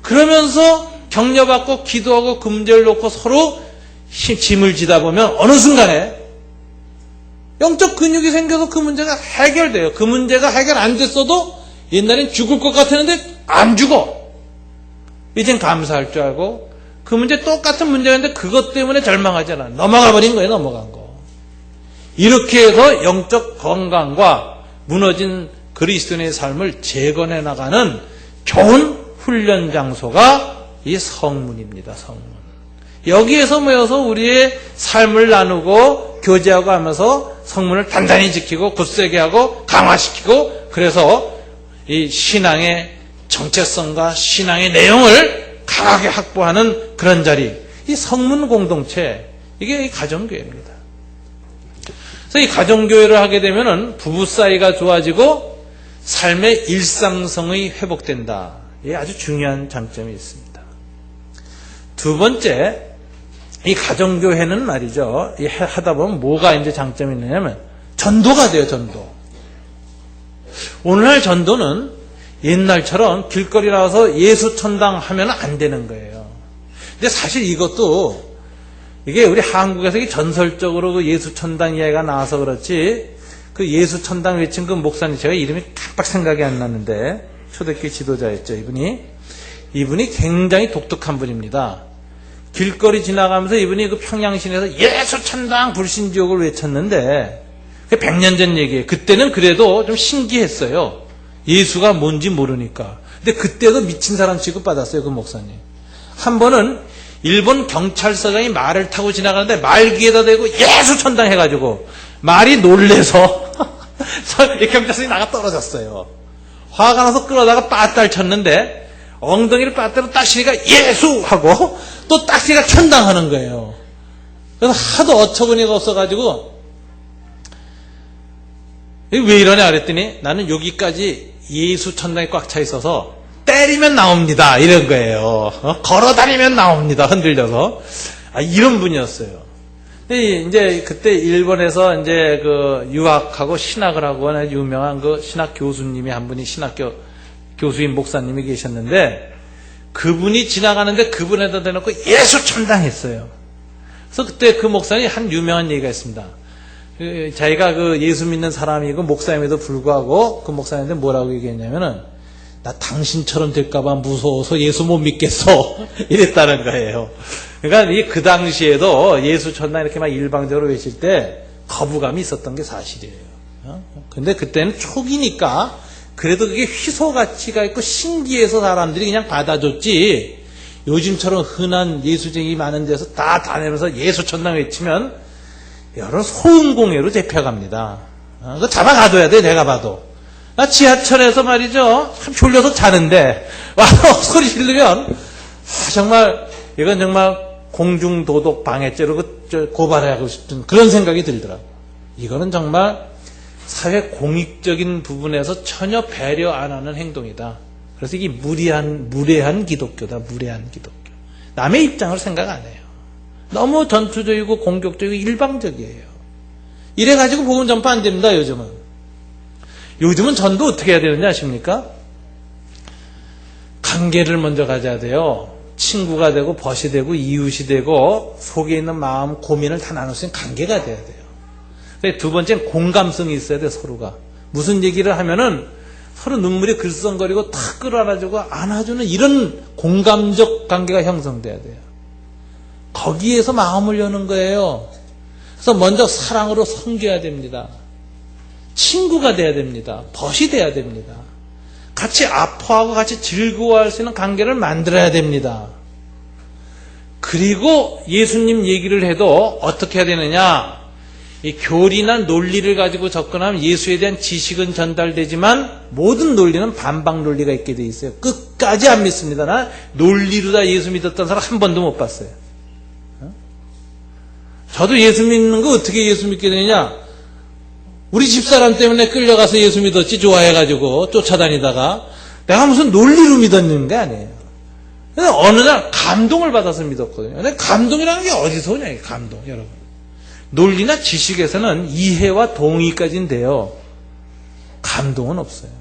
그러면서 격려받고 기도하고 그 문제를 놓고 서로 짐을 지다 보면 어느 순간에 영적 근육이 생겨서 그 문제가 해결돼요. 그 문제가 해결 안 됐어도 옛날엔 죽을 것 같았는데 안 죽어. 이젠 감사할 줄 알고 그 문제 똑같은 문제였는데 그것 때문에 절망하지 않아. 넘어가 버린 거예요. 넘어간 거. 이렇게 해서 영적 건강과 무너진 그리스도인의 삶을 재건해 나가는 좋은 훈련 장소가 이 성문입니다. 성문. 여기에서 모여서 우리의 삶을 나누고 교제하고 하면서 성문을 단단히 지키고 굳세게 하고 강화시키고, 그래서 이 신앙의 정체성과 신앙의 내용을 강하게 확보하는 그런 자리, 이 성문 공동체, 이게 이 가정교회입니다. 그래서 이 가정교회를 하게 되면은 부부 사이가 좋아지고 삶의 일상성이 회복된다. 이게 아주 중요한 장점이 있습니다. 두 번째, 이 가정교회는 말이죠. 이 하다 보면 뭐가 이제 장점이 있느냐면 전도가 돼요. 전도. 오늘날 전도는 옛날처럼 길거리 나와서 예수천당 하면 안 되는 거예요. 근데 사실 이것도 이게 우리 한국에서 전설적으로 그 예수천당 이야기가 나와서 그렇지, 그 예수천당 외친 그 목사님, 제가 이름이 깜빡 생각이 안 났는데 초대교회 지도자였죠. 이분이 굉장히 독특한 분입니다. 길거리 지나가면서 이분이 그 평양시내에서 예수 천당 불신지옥을 외쳤는데, 그게 100년 전 얘기예요. 그때는 그래도 좀 신기했어요. 예수가 뭔지 모르니까. 근데 그때도 미친 사람 취급받았어요, 그 목사님. 한 번은 일본 경찰서장이 말을 타고 지나가는데 말귀에다 대고 예수 천당 해가지고 말이 놀래서 경찰서장이 나가 떨어졌어요. 화가 나서 끌어다가 빠따를 쳤는데 엉덩이를 빠따로 딱 치니까 예수! 하고 또 딱지가 천당하는 거예요. 그래서 하도 어처구니가 없어가지고 왜 이러냐 그랬더니 나는 여기까지 예수 천당이 꽉 차 있어서 때리면 나옵니다. 이런 거예요. 걸어다니면 나옵니다. 흔들려서. 이런 분이었어요. 근데 이제 그때 일본에서 이제 그 유학하고 신학을 하고 하는 유명한 그 신학 교수님이 한 분이 신학교 교수인 목사님이 계셨는데 그분이 지나가는데 그분에다 대놓고 예수 천당했어요. 그래서 그때 그 목사님이 한 유명한 얘기가 있습니다. 자기가 그 예수 믿는 사람이고 목사님에도 불구하고 그 목사님한테 뭐라고 얘기했냐면은 나 당신처럼 될까봐 무서워서 예수 못 믿겠어. 이랬다는 거예요. 그러니까 그 당시에도 예수 천당 이렇게 막 일방적으로 외칠 때 거부감이 있었던 게 사실이에요. 근데 그때는 초기니까 그래도 그게 희소 가치가 있고 신기해서 사람들이 그냥 받아줬지. 요즘처럼 흔한 예수쟁이 많은 데서 다 다니면서 예수 천당 외치면 여러 소음공해로 잡혀갑니다. 그거 잡아가둬야 돼, 내가 봐도. 나 지하철에서 말이죠. 참 졸려서 자는데, 와서 소리 지르면, 정말, 이건 정말 공중도덕 방해죄로 고발하고 싶은 그런 생각이 들더라고요. 이거는 정말 사회 공익적인 부분에서 전혀 배려 안 하는 행동이다. 그래서 이게 무례한 기독교다, 무례한 기독교. 남의 입장을 생각 안 해요. 너무 전투적이고 공격적이고 일방적이에요. 이래가지고 복음 전파 안 됩니다, 요즘은. 요즘은 전도 어떻게 해야 되는지 아십니까? 관계를 먼저 가져야 돼요. 친구가 되고 벗이 되고 이웃이 되고 속에 있는 마음 고민을 다 나눌 수 있는 관계가 돼야 돼요. 두 번째는 공감성이 있어야 돼요, 서로가. 무슨 얘기를 하면은 서로 눈물이 글썽거리고 탁 끌어안아주고 안아주는 이런 공감적 관계가 형성돼야 돼요. 거기에서 마음을 여는 거예요. 그래서 먼저 사랑으로 섬겨야 됩니다. 친구가 돼야 됩니다. 벗이 돼야 됩니다. 같이 아파하고 같이 즐거워할 수 있는 관계를 만들어야 됩니다. 그리고 예수님 얘기를 해도 어떻게 해야 되느냐? 이 교리나 논리를 가지고 접근하면 예수에 대한 지식은 전달되지만 모든 논리는 반박 논리가 있게 돼 있어요. 끝까지 안 믿습니다. 나 논리로 다 예수 믿었던 사람 한 번도 못 봤어요. 저도 예수 믿는 거 어떻게 예수 믿게 되느냐? 우리 집사람 때문에 끌려가서 예수 믿었지, 좋아해가지고 쫓아다니다가 내가 무슨 논리로 믿었는 게 아니에요. 어느 날 감동을 받아서 믿었거든요. 근데 감동이라는 게 어디서 오냐, 이게 감동, 여러분. 논리나 지식에서는 이해와 동의까지는 돼요. 감동은 없어요.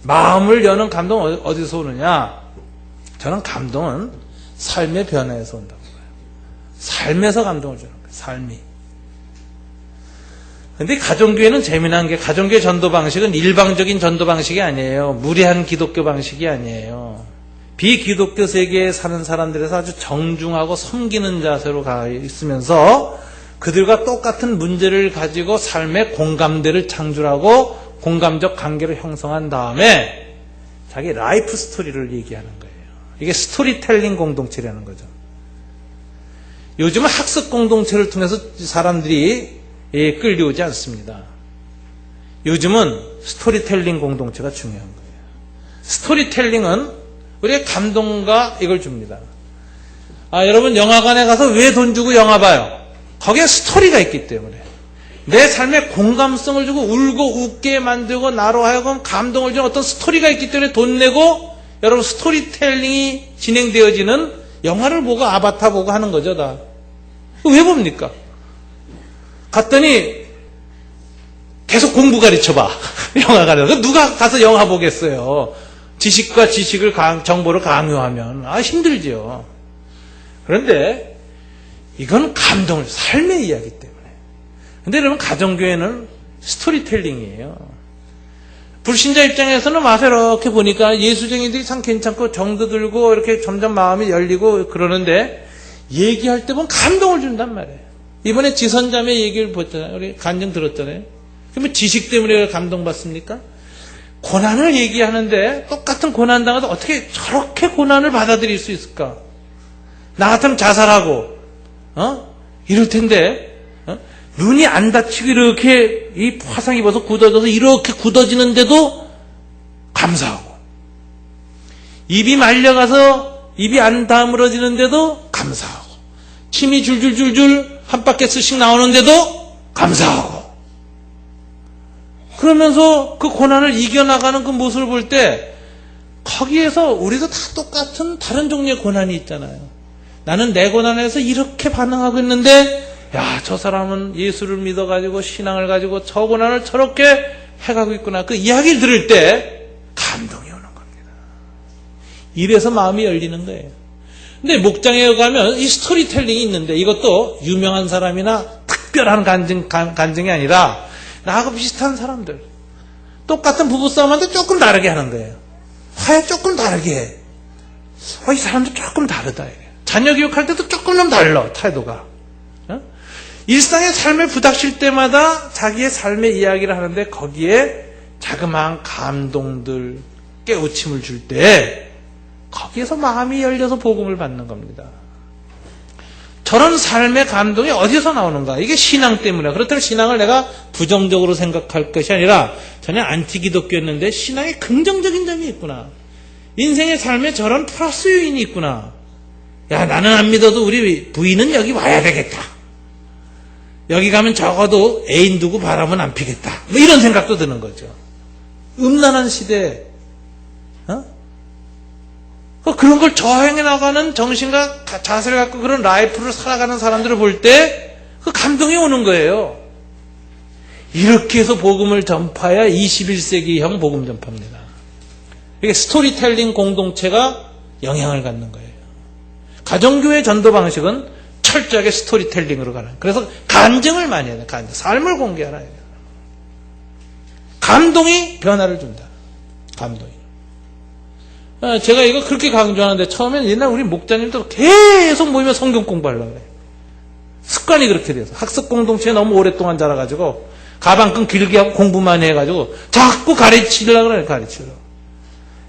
마음을 여는 감동은 어디서 오느냐? 저는 감동은 삶의 변화에서 온다고 봐요. 삶에서 감동을 주는 거예요. 삶이. 근데 가정교회는 재미난 게 가정교회 전도 방식은 일방적인 전도 방식이 아니에요. 무례한 기독교 방식이 아니에요. 비기독교 세계에 사는 사람들에서 아주 정중하고 섬기는 자세로 가 있으면서 그들과 똑같은 문제를 가지고 삶의 공감대를 창출하고 공감적 관계를 형성한 다음에 자기 라이프 스토리를 얘기하는 거예요. 이게 스토리텔링 공동체라는 거죠. 요즘은 학습 공동체를 통해서 사람들이 끌려오지 않습니다. 요즘은 스토리텔링 공동체가 중요한 거예요. 스토리텔링은 우리의 감동과 이걸 줍니다. 여러분 영화관에 가서 왜 돈 주고 영화 봐요? 거기에 스토리가 있기 때문에. 내 삶에 공감성을 주고 울고 웃게 만들고 나로 하여금 감동을 주는 어떤 스토리가 있기 때문에 돈 내고 여러분 스토리텔링이 진행되어지는 영화를 보고 아바타 보고 하는 거죠, 다. 왜 봅니까? 갔더니 계속 공부 가르쳐봐. 영화관에서. 누가 가서 영화 보겠어요. 지식과 지식을 정보를 강요하면 힘들죠. 그런데 이건 감동을 삶의 이야기 때문에. 근데 여러분 가정교회는 스토리텔링이에요. 불신자 입장에서는 와서 이렇게 보니까 예수쟁이들이 참 괜찮고 정도 들고 이렇게 점점 마음이 열리고 그러는데 얘기할 때 보면 감동을 준단 말이에요. 이번에 지선자매 얘기를 보잖아요. 우리 간증 들었잖아요. 그러면 지식 때문에 감동받습니까? 고난을 얘기하는데 똑같은 고난 당해도 어떻게 저렇게 고난을 받아들일 수 있을까? 나 같으면 자살하고 이럴 텐데 눈이 안 다치고 이렇게 이 화상 입어서 굳어져서 이렇게 굳어지는데도 감사하고, 입이 말려가서 입이 안 다물어지는데도 감사하고, 침이 줄줄줄줄 한 바퀴씩 나오는데도 감사하고, 그러면서 그 고난을 이겨나가는 그 모습을 볼 때 거기에서 우리도 다 똑같은 다른 종류의 고난이 있잖아요. 나는 내 고난에서 이렇게 반응하고 있는데 야, 저 사람은 예수를 믿어가지고 신앙을 가지고 저 고난을 저렇게 해가고 있구나. 그 이야기를 들을 때 감동이 오는 겁니다. 이래서 마음이 열리는 거예요. 근데 목장에 가면 이 스토리텔링이 있는데 이것도 유명한 사람이나 특별한 간증이 아니라 나하고 비슷한 사람들, 똑같은 부부싸움한테 조금 다르게 하는 거예요. 화해 조금 다르게 해. 이 사람도 조금 다르다. 자녀 교육할 때도 조금 좀 달라, 태도가. 일상의 삶에 부닥칠 때마다 자기의 삶의 이야기를 하는데 거기에 자그마한 감동들, 깨우침을 줄 때 거기에서 마음이 열려서 복음을 받는 겁니다. 저런 삶의 감동이 어디서 나오는가? 이게 신앙 때문이야. 그렇다면 신앙을 내가 부정적으로 생각할 것이 아니라 전혀 안티기독교였는데 신앙에 긍정적인 점이 있구나. 인생의 삶에 저런 플러스 요인이 있구나. 야, 나는 안 믿어도 우리 부인은 여기 와야 되겠다. 여기 가면 적어도 애인 두고 바람은 안 피겠다. 뭐 이런 생각도 드는 거죠. 음란한 시대에 그런 걸 저행해 나가는 정신과 자세를 갖고 그런 라이프를 살아가는 사람들을 볼 때 그 감동이 오는 거예요. 이렇게 해서 복음을 전파해야 21세기형 복음 전파입니다. 이게 스토리텔링 공동체가 영향을 갖는 거예요. 가정교회 전도 방식은 철저하게 스토리텔링으로 가는. 그래서 간증을 많이 해야 돼요. 간증. 삶을 공개하라. 감동이 변화를 준다. 감동이. 제가 이거 그렇게 강조하는데 처음에는 옛날 우리 목자님도 계속 모이면 성경 공부하려고 그래요. 습관이 그렇게 돼서 학습 공동체에 너무 오랫동안 자라가지고 가방끈 길게 하고 공부만 해가지고 자꾸 가르치려고 그래요.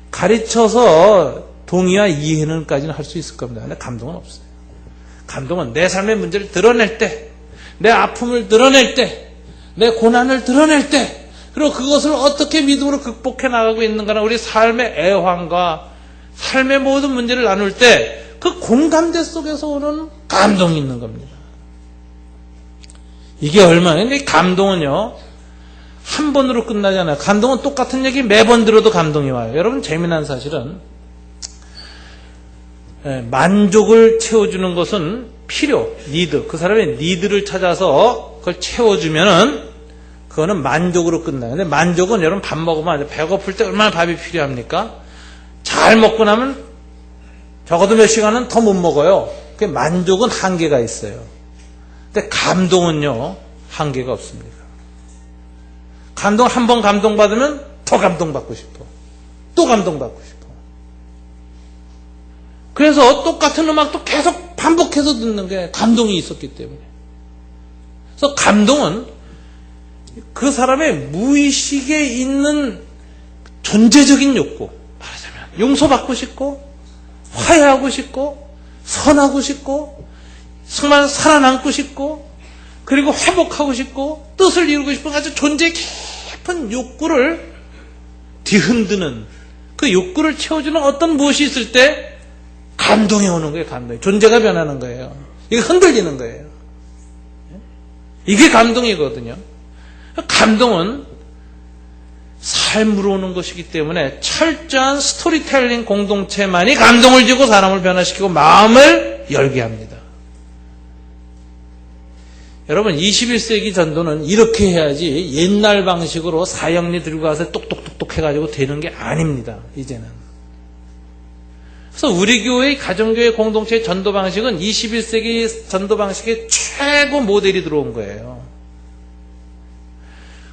가르쳐서 동의와 이해는까지는 할 수 있을 겁니다. 근데 감동은 없어요. 감동은 내 삶의 문제를 드러낼 때, 내 아픔을 드러낼 때, 내 고난을 드러낼 때, 그리고 그것을 어떻게 믿음으로 극복해 나가고 있는가는 우리 삶의 애환과 삶의 모든 문제를 나눌 때 그 공감대 속에서 오는 감동이 있는 겁니다. 이게 얼마나, 근데 감동은요, 한 번으로 끝나지 않아요. 감동은 똑같은 얘기 매번 들어도 감동이 와요. 여러분, 재미난 사실은 만족을 채워주는 것은 필요, 니드, 그 사람의 니드를 찾아서 그걸 채워주면은 그거는 만족으로 끝나요. 근데 만족은 여러분 밥 먹으면 배고플 때 얼마나 밥이 필요합니까? 잘 먹고 나면 적어도 몇 시간은 더 못 먹어요. 그 만족은 한계가 있어요. 근데 감동은요, 한계가 없습니다. 감동 한 번 감동받으면 더 감동받고 싶어. 또 감동받고 싶어. 그래서 똑같은 음악도 계속 반복해서 듣는 게 감동이 있었기 때문에. 그래서 감동은 그 사람의 무의식에 있는 존재적인 욕구, 말하자면 용서받고 싶고 화해하고 싶고 선하고 싶고 정말 살아남고 싶고 그리고 회복하고 싶고 뜻을 이루고 싶은 아주 존재의 깊은 욕구를 뒤흔드는 그 욕구를 채워주는 어떤 무엇이 있을 때 감동이 오는 거예요. 감동이. 존재가 변하는 거예요. 이게 흔들리는 거예요. 이게 감동이거든요. 감동은 삶으로 오는 것이기 때문에 철저한 스토리텔링 공동체만이 감동을 주고 사람을 변화시키고 마음을 열게 합니다. 여러분, 21세기 전도는 이렇게 해야지 옛날 방식으로 사형리 들고 가서 똑똑똑똑 해가지고 되는 게 아닙니다. 이제는. 그래서 우리 교회의 가정교회 공동체의 전도 방식은 21세기 전도 방식의 최고 모델이 들어온 거예요.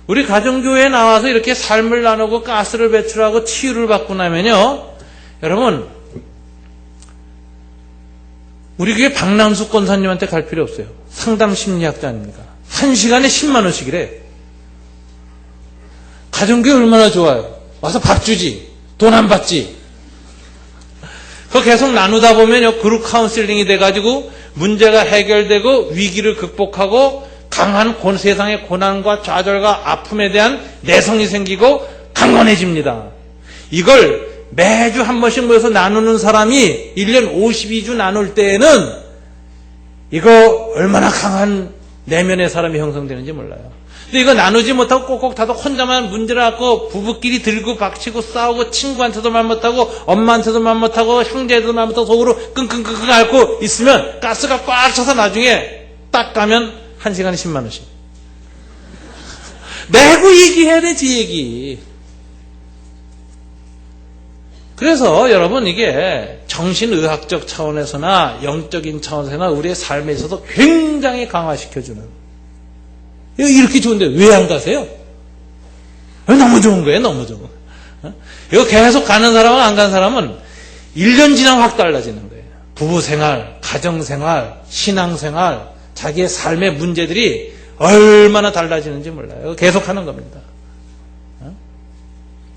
우리 가정교회에 나와서 이렇게 삶을 나누고 가스를 배출하고 치유를 받고 나면요, 여러분, 우리 교회 박남수 권사님한테 갈 필요 없어요. 상담 심리학자 아닙니까? 1시간에 10만 원씩이래. 가정교회 얼마나 좋아요. 와서 밥 주지. 돈 안 받지. 그거 계속 나누다 보면요, 그룹 카운슬링이 돼가지고 문제가 해결되고 위기를 극복하고 강한 세상의 고난과 좌절과 아픔에 대한 내성이 생기고 강건해집니다. 이걸 매주 한 번씩 모여서 나누는 사람이 1년 52주 나눌 때에는 이거 얼마나 강한 내면의 사람이 형성되는지 몰라요. 근데 이거 나누지 못하고 꼭꼭 다도 혼자만 문제를 갖고 부부끼리 들고 박치고 싸우고 친구한테도 말 못하고 엄마한테도 말 못하고 형제한테도 말 못하고 속으로 끙끙끙끙 앓고 있으면 가스가 꽉 차서 나중에 딱 가면 1시간에 10만 원씩. 내고 얘기해야 되지, 얘기. 그래서 여러분, 이게 정신의학적 차원에서나 영적인 차원에서나 우리의 삶에 있어서 굉장히 강화시켜주는, 이렇게 좋은데 왜 안 가세요? 너무 좋은 거예요, 너무 좋은 거예요. 이거 계속 가는 사람은 안 가는 사람은 1년 지나면 확 달라지는 거예요. 부부생활, 가정생활, 신앙생활, 자기의 삶의 문제들이 얼마나 달라지는지 몰라요. 계속 하는 겁니다.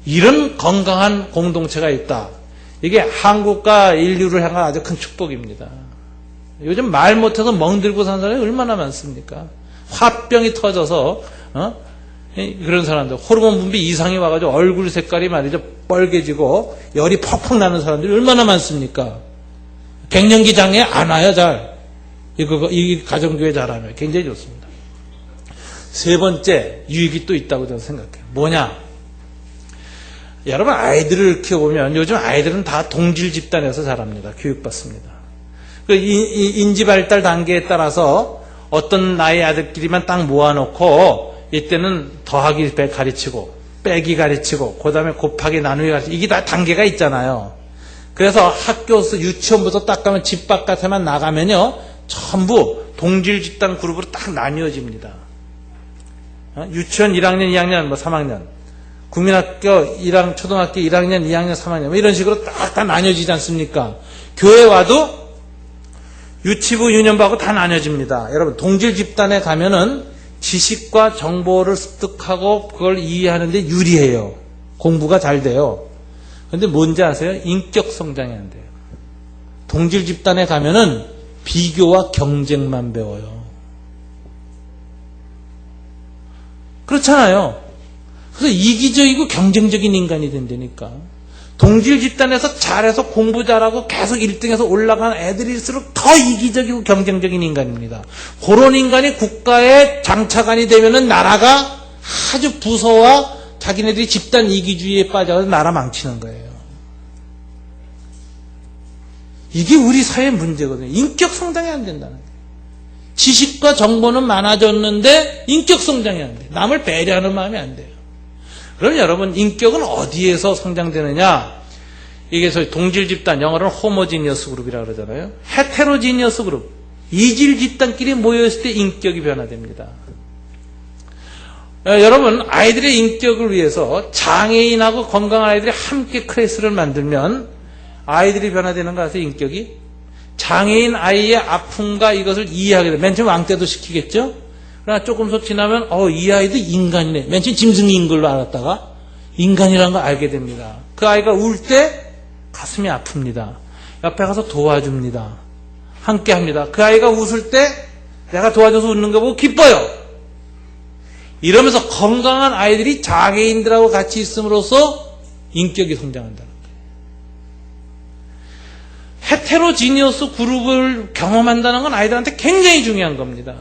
이런 건강한 공동체가 있다. 이게 한국과 인류를 향한 아주 큰 축복입니다. 요즘 말 못해서 멍들고 사는 사람이 얼마나 많습니까? 화병이 터져서 그런 사람들, 호르몬 분비 이상이 와가지고 얼굴 색깔이 말이죠, 빨개지고 열이 퍽퍽 나는 사람들이 얼마나 많습니까? 갱년기 장애 안 와요, 잘. 이 가정교회 잘하면 굉장히 좋습니다. 세 번째 유익이 또 있다고 저는 생각해요. 뭐냐? 여러분, 아이들을 키워보면 요즘 아이들은 다 동질 집단에서 자랍니다. 교육받습니다. 인지 발달 단계에 따라서 어떤 나이 아들끼리만 딱 모아놓고 이때는 더하기 가르치고 빼기 가르치고 그 다음에 곱하기 나누기 가르치고 이게 다 단계가 있잖아요. 그래서 학교에서 유치원부터 딱 가면 집 바깥에만 나가면요, 전부 동질 집단 그룹으로 딱 나뉘어집니다. 유치원 1학년, 2학년, 3학년, 국민학교 초등학교 1학년, 2학년, 3학년 이런 식으로 딱 다 나뉘어지지 않습니까? 교회 와도 유치부, 유년부하고 다 나뉘어집니다. 여러분, 동질 집단에 가면은 지식과 정보를 습득하고 그걸 이해하는데 유리해요. 공부가 잘 돼요. 그런데 뭔지 아세요? 인격 성장이 안 돼요. 동질 집단에 가면은 비교와 경쟁만 배워요. 그렇잖아요. 그래서 이기적이고 경쟁적인 인간이 된다니까. 동질 집단에서 잘해서 공부 잘하고 계속 1등해서 올라가는 애들일수록 더 이기적이고 경쟁적인 인간입니다. 그런 인간이 국가의 장차관이 되면은 나라가 아주 부서와 자기네들이 집단 이기주의에 빠져서 나라 망치는 거예요. 이게 우리 사회의 문제거든요. 인격 성장이 안 된다는 거예요. 지식과 정보는 많아졌는데 인격 성장이 안 돼요. 남을 배려하는 마음이 안 돼요. 그럼 여러분, 인격은 어디에서 성장되느냐? 이게 저희 동질 집단, 영어로는 호모지니어스 그룹이라고 그러잖아요. 헤테로지니어스 그룹, 이질 집단끼리 모여있을 때 인격이 변화됩니다. 여러분, 아이들의 인격을 위해서 장애인하고 건강한 아이들이 함께 클래스를 만들면 아이들이 변화되는 거 아세요? 인격이? 장애인 아이의 아픔과 이것을 이해하게 돼요. 맨 처음 왕따도 시키겠죠? 그러나 조금 더 지나면 이 아이도 인간이네. 맨 처음 짐승인 걸로 알았다가 인간이라는 걸 알게 됩니다. 그 아이가 울 때 가슴이 아픕니다. 옆에 가서 도와줍니다. 함께 합니다. 그 아이가 웃을 때 내가 도와줘서 웃는 거 보고 기뻐요. 이러면서 건강한 아이들이 장애인들하고 같이 있음으로써 인격이 성장한다는 거예요. 헤테로지니어스 그룹을 경험한다는 건 아이들한테 굉장히 중요한 겁니다.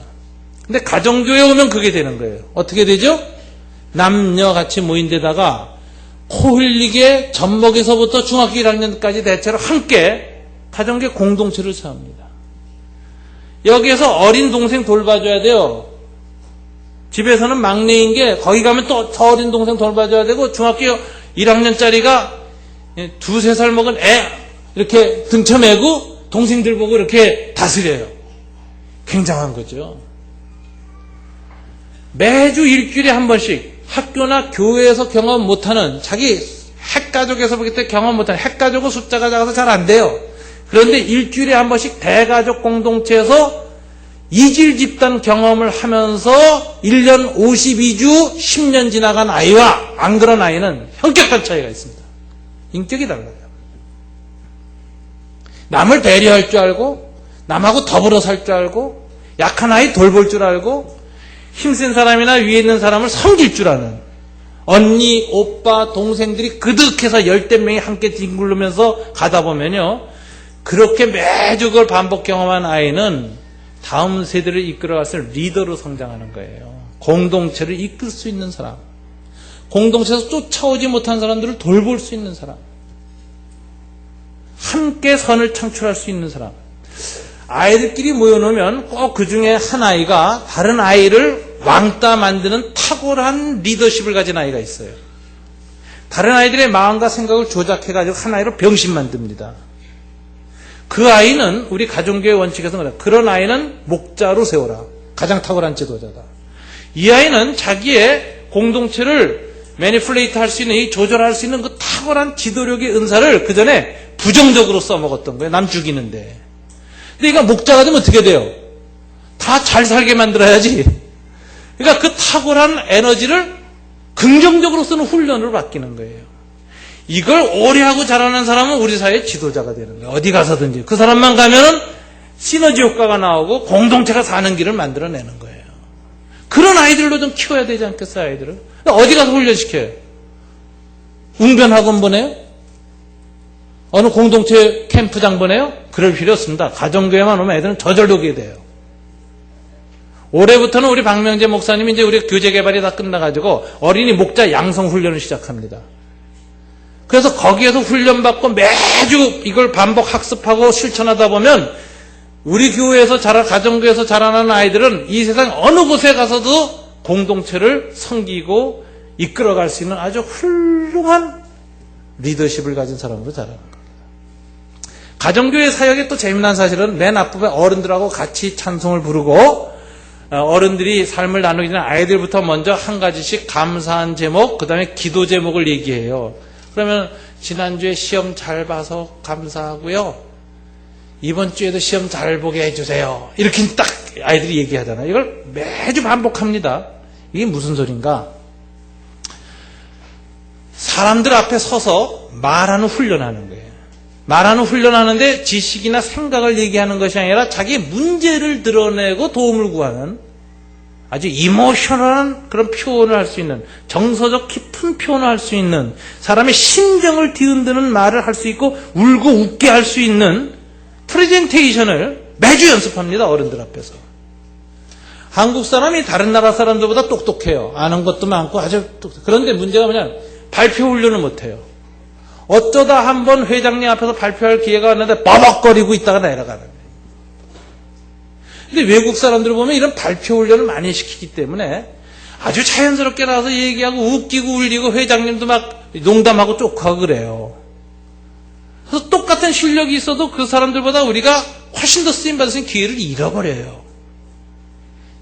근데 가정교회 오면 그게 되는 거예요. 어떻게 되죠? 남녀 같이 모인 데다가 코 흘리게 젖먹에서부터 중학교 1학년까지 대체로 함께 가정교회 공동체를 세웁니다. 여기에서 어린 동생 돌봐줘야 돼요. 집에서는 막내인 게 거기 가면 또 더 어린 동생 돌봐줘야 되고, 중학교 1학년짜리가 2-3살 먹은 애 이렇게 등쳐매고 동생들 보고 이렇게 다스려요. 굉장한 거죠. 매주 일주일에 한 번씩 학교나 교회에서 경험 못하는, 자기 핵가족에서 보기 때 경험 못하는, 핵가족은 숫자가 작아서 잘 안 돼요. 그런데 일주일에 한 번씩 대가족 공동체에서 이질 집단 경험을 하면서 1년 52주 10년 지나간 아이와 안 그런 아이는 현격한 차이가 있습니다. 인격이 달라요. 남을 배려할 줄 알고, 남하고 더불어 살 줄 알고, 약한 아이 돌볼 줄 알고, 힘센 사람이나 위에 있는 사람을 섬길 줄 아는, 언니, 오빠, 동생들이 그득해서 열댓 명이 함께 뒹굴르면서 가다 보면요, 그렇게 매주 그걸 반복 경험한 아이는 다음 세대를 이끌어갈 수 있는 리더로 성장하는 거예요. 공동체를 이끌 수 있는 사람, 공동체에서 쫓아오지 못한 사람들을 돌볼 수 있는 사람, 함께 선을 창출할 수 있는 사람. 아이들끼리 모여놓으면 꼭 그 중에 한 아이가 다른 아이를 왕따 만드는 탁월한 리더십을 가진 아이가 있어요. 다른 아이들의 마음과 생각을 조작해가지고 한 아이로 병신 만듭니다. 그 아이는 우리 가정교회 원칙에서 그래요. 그런 아이는 목자로 세워라. 가장 탁월한 지도자다. 이 아이는 자기의 공동체를 매니플레이트 할 수 있는, 이 조절할 수 있는 그 탁월한 지도력의 은사를 그 전에 부정적으로 써먹었던 거예요. 남 죽이는데. 근데 이거 목자가 되면 어떻게 돼요? 다 잘 살게 만들어야지. 그러니까 그 탁월한 에너지를 긍정적으로 쓰는 훈련으로 바뀌는 거예요. 이걸 오래 하고 잘하는 사람은 우리 사회의 지도자가 되는 거예요. 어디 가서든지. 그 사람만 가면은 시너지 효과가 나오고 공동체가 사는 길을 만들어내는 거예요. 그런 아이들로 좀 키워야 되지 않겠어요, 아이들을? 어디 가서 훈련시켜요? 웅변학원 보내요? 어느 공동체 캠프장 보내요? 그럴 필요 없습니다. 가정교회만 오면 애들은 저절로 오게 돼요. 올해부터는 우리 박명재 목사님이 이제 우리 교재 개발이 다 끝나가지고 어린이 목자 양성 훈련을 시작합니다. 그래서 거기에서 훈련받고 매주 이걸 반복 학습하고 실천하다 보면 우리 교회에서 가정교회에서 자라나는 아이들은 이 세상 어느 곳에 가서도 공동체를 섬기고 이끌어갈 수 있는 아주 훌륭한 리더십을 가진 사람으로 자라는 겁니다. 가정교회 사역의 또 재미난 사실은 맨 앞부분에 어른들하고 같이 찬송을 부르고 어른들이 삶을 나누기 전에 아이들부터 먼저 한 가지씩 감사한 제목, 그 다음에 기도 제목을 얘기해요. 그러면 지난주에 시험 잘 봐서 감사하고요. 이번 주에도 시험 잘 보게 해주세요. 이렇게 딱 아이들이 얘기하잖아요. 이걸 매주 반복합니다. 이게 무슨 소린가? 사람들 앞에 서서 말하는 훈련하는 거예요. 말하는 훈련하는데 지식이나 생각을 얘기하는 것이 아니라 자기 문제를 드러내고 도움을 구하는 아주 이모셔널한 그런 표현을 할 수 있는, 정서적 깊은 표현을 할 수 있는, 사람의 심정을 뒤흔드는 말을 할 수 있고 울고 웃게 할 수 있는 프레젠테이션을 매주 연습합니다. 어른들 앞에서. 한국 사람이 다른 나라 사람들보다 똑똑해요. 아는 것도 많고 아주 똑똑해요. 그런데 문제가 뭐냐면 발표 훈련을 못해요. 어쩌다 한번 회장님 앞에서 발표할 기회가 왔는데 버벅거리고 있다가 내려가는 거예요. 근데 외국 사람들을 보면 이런 발표 훈련을 많이 시키기 때문에 아주 자연스럽게 나와서 얘기하고 웃기고 울리고 회장님도 막 농담하고 쪽하고 그래요. 그래서 똑같은 실력이 있어도 그 사람들보다 우리가 훨씬 더 쓰임받을 수 있는 기회를 잃어버려요.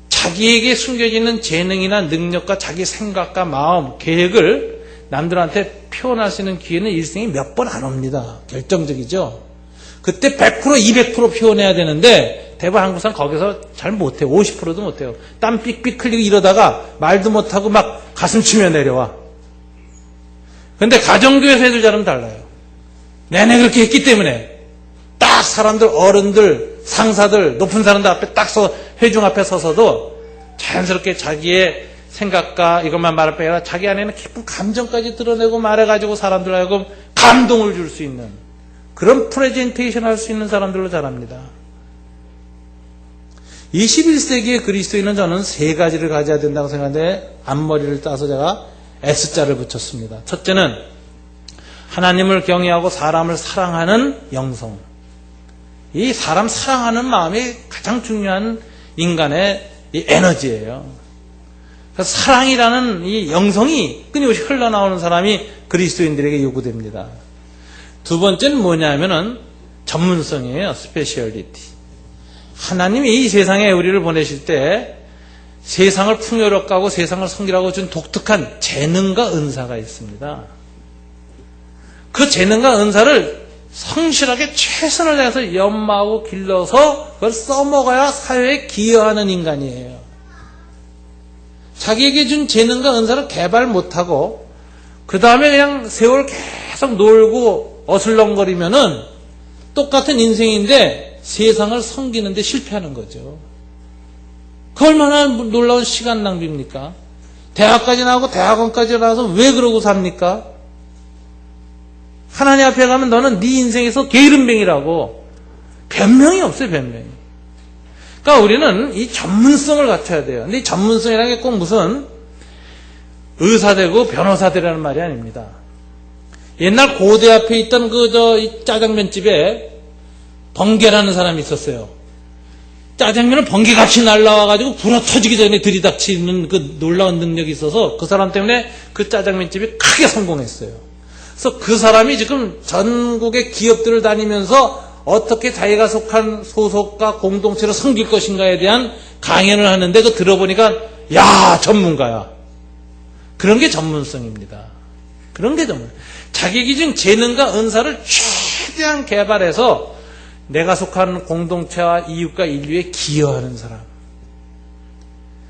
자기에게 숨겨져 있는 재능이나 능력과 자기 생각과 마음, 계획을 남들한테 표현할 수 있는 기회는 일생에 몇 번 안 옵니다. 결정적이죠. 그때 100%, 200% 표현해야 되는데 대부분 한국 사람 거기서 잘 못해요. 50%도 못해요. 땀 삑삑 흘리고 이러다가 말도 못하고 막 가슴 치며 내려와. 그런데 가정교회에서 애들 잘하면 달라요. 내내 그렇게 했기 때문에 딱 사람들, 어른들, 상사들, 높은 사람들 앞에 딱 회중 앞에 서서도 자연스럽게 자기의 생각과 이것만 말할 뿐 아니라 자기 안에는 깊은 감정까지 드러내고 말해가지고 사람들 하여금 감동을 줄 수 있는 그런 프레젠테이션 할 수 있는 사람들로 자랍니다. 21세기의 그리스도인은 저는 세 가지를 가져야 된다고 생각하는데 앞머리를 따서 제가 S자를 붙였습니다. 첫째는 하나님을 경외하고 사람을 사랑하는 영성. 이 사람 사랑하는 마음이 가장 중요한 인간의 이 에너지예요. 그래서 사랑이라는 이 영성이 끊임없이 흘러나오는 사람이 그리스도인들에게 요구됩니다. 두 번째는 뭐냐면은 전문성이에요. 스페셜리티. 하나님이 이 세상에 우리를 보내실 때 세상을 풍요롭게 하고 세상을 섬기라고 준 독특한 재능과 은사가 있습니다. 그 재능과 은사를 성실하게 최선을 다해서 연마하고 길러서 그걸 써먹어야 사회에 기여하는 인간이에요. 자기에게 준 재능과 은사를 개발 못하고 그 다음에 그냥 세월 계속 놀고 어슬렁거리면은 똑같은 인생인데 세상을 섬기는데 실패하는 거죠. 그 얼마나 놀라운 시간 낭비입니까? 대학까지 나오고 대학원까지 나와서 왜 그러고 삽니까? 하나님 앞에 가면 너는 네 인생에서 게으름뱅이라고 변명이 없어요. 변명이. 그러니까 우리는 이 전문성을 갖춰야 돼요. 근데 이 전문성이라는 게 꼭 무슨 의사 되고 변호사 되라는 말이 아닙니다. 옛날 고대 앞에 있던 이 짜장면집에 번개라는 사람이 있었어요. 짜장면을 번개같이 날라와가지고 불어 터지기 전에 들이닥치는 그 놀라운 능력이 있어서 그 사람 때문에 그 짜장면집이 크게 성공했어요. 그래서 그 사람이 지금 전국의 기업들을 다니면서 어떻게 자기가 속한 소속과 공동체를 섬길 것인가에 대한 강연을 하는데 그거 들어보니까 야 전문가야. 그런 게 전문성입니다. 그런 게 전문. 자기 준 재능과 은사를 최대한 개발해서 내가 속한 공동체와 이웃과 인류에 기여하는 사람.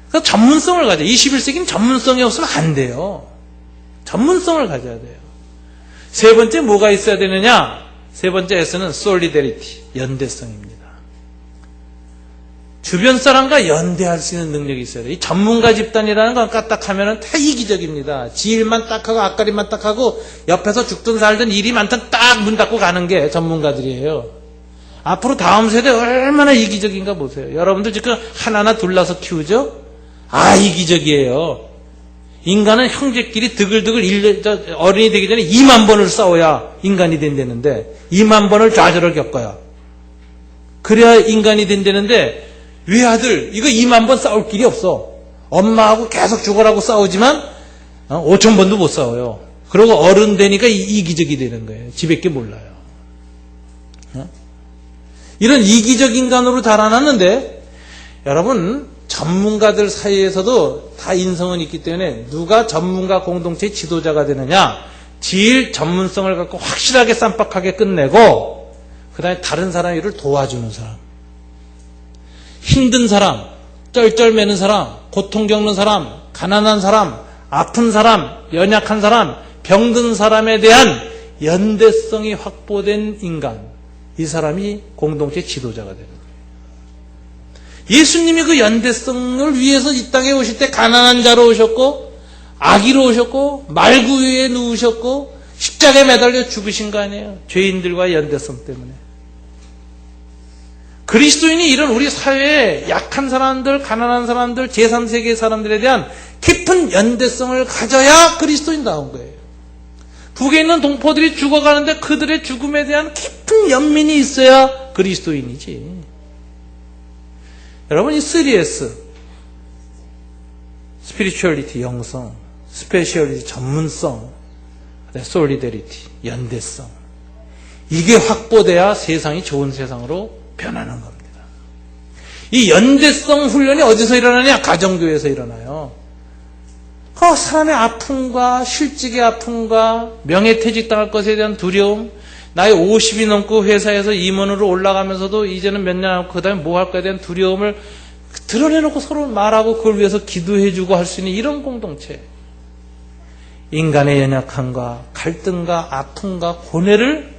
그래서 전문성을 가져요. 21세기는 전문성이 없으면 안 돼요. 전문성을 가져야 돼요. 세 번째 뭐가 있어야 되느냐? 세 번째 S는 solidarity, 연대성입니다. 주변 사람과 연대할 수 있는 능력이 있어야 돼요. 이 전문가 집단이라는 건 까딱하면 다 이기적입니다. 지 일만 딱 하고 앞가림만 딱 하고 옆에서 죽든 살든 일이 많든 딱 문 닫고 가는 게 전문가들이에요. 앞으로 다음 세대 얼마나 이기적인가 보세요. 여러분들 지금 하나나 둘러서 키우죠? 이기적이에요. 인간은 형제끼리 드글드글 어른이 되기 전에 2만 번을 싸워야 인간이 된다는데 2만 번을 좌절을 겪어야 그래야 인간이 된다는데 외아들 이거 2만 번 싸울 길이 없어. 엄마하고 계속 죽어라고 싸우지만 5천 번도 못 싸워요. 그리고 어른 되니까 이기적이 되는 거예요. 지밖에 몰라요. 이런 이기적 인간으로 자라났는데 여러분 전문가들 사이에서도 다 인성은 있기 때문에 누가 전문가 공동체의 지도자가 되느냐 제일 전문성을 갖고 확실하게 쌈박하게 끝내고 그 다음에 다른 사람 일을 도와주는 사람 힘든 사람 쩔쩔매는 사람 고통 겪는 사람 가난한 사람 아픈 사람 연약한 사람 병든 사람에 대한 연대성이 확보된 인간 이 사람이 공동체 지도자가 되는 거예요. 예수님이 그 연대성을 위해서 이 땅에 오실 때 가난한 자로 오셨고 아기로 오셨고 말구 위에 누우셨고 십자가에 매달려 죽으신 거 아니에요. 죄인들과의 연대성 때문에. 그리스도인이 이런 우리 사회에 약한 사람들, 가난한 사람들, 제3세계 사람들에 대한 깊은 연대성을 가져야 그리스도인다운 거예요. 북에 있는 동포들이 죽어가는데 그들의 죽음에 대한 깊은 연민이 있어야 그리스도인이지. 여러분 이 3S 스피리추얼리티 영성, 스페셜리티 전문성, 솔리데리티 연대성 이게 확보돼야 세상이 좋은 세상으로 변하는 겁니다. 이 연대성 훈련이 어디서 일어나냐? 가정교회에서 일어나요. 그 사람의 아픔과 실직의 아픔과 명예퇴직당할 것에 대한 두려움, 나이 50이 넘고 회사에서 임원으로 올라가면서도 이제는 몇 년 하고 그 다음에 뭐 할 거에 대한 두려움을 드러내놓고 서로 말하고 그걸 위해서 기도해주고 할 수 있는 이런 공동체. 인간의 연약함과 갈등과 아픔과 고뇌를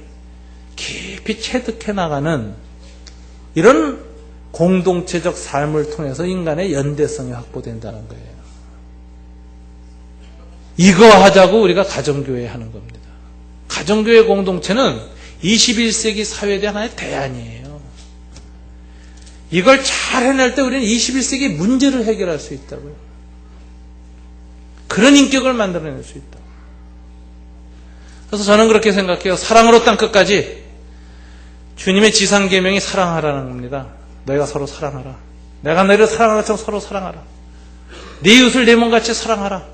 깊이 체득해 나가는 이런 공동체적 삶을 통해서 인간의 연대성이 확보된다는 거예요. 이거 하자고 우리가 가정교회 하는 겁니다. 가정교회 공동체는 21세기 사회에 대한 하나의 대안이에요. 이걸 잘 해낼 때 우리는 21세기 문제를 해결할 수 있다고요. 그런 인격을 만들어낼 수 있다. 그래서 저는 그렇게 생각해요. 사랑으로 땅 끝까지 주님의 지상계명이 사랑하라는 겁니다. 너희가 서로 사랑하라. 내가 너희를 사랑하는 것처럼 서로 사랑하라. 네 이웃을 내 몸같이 사랑하라.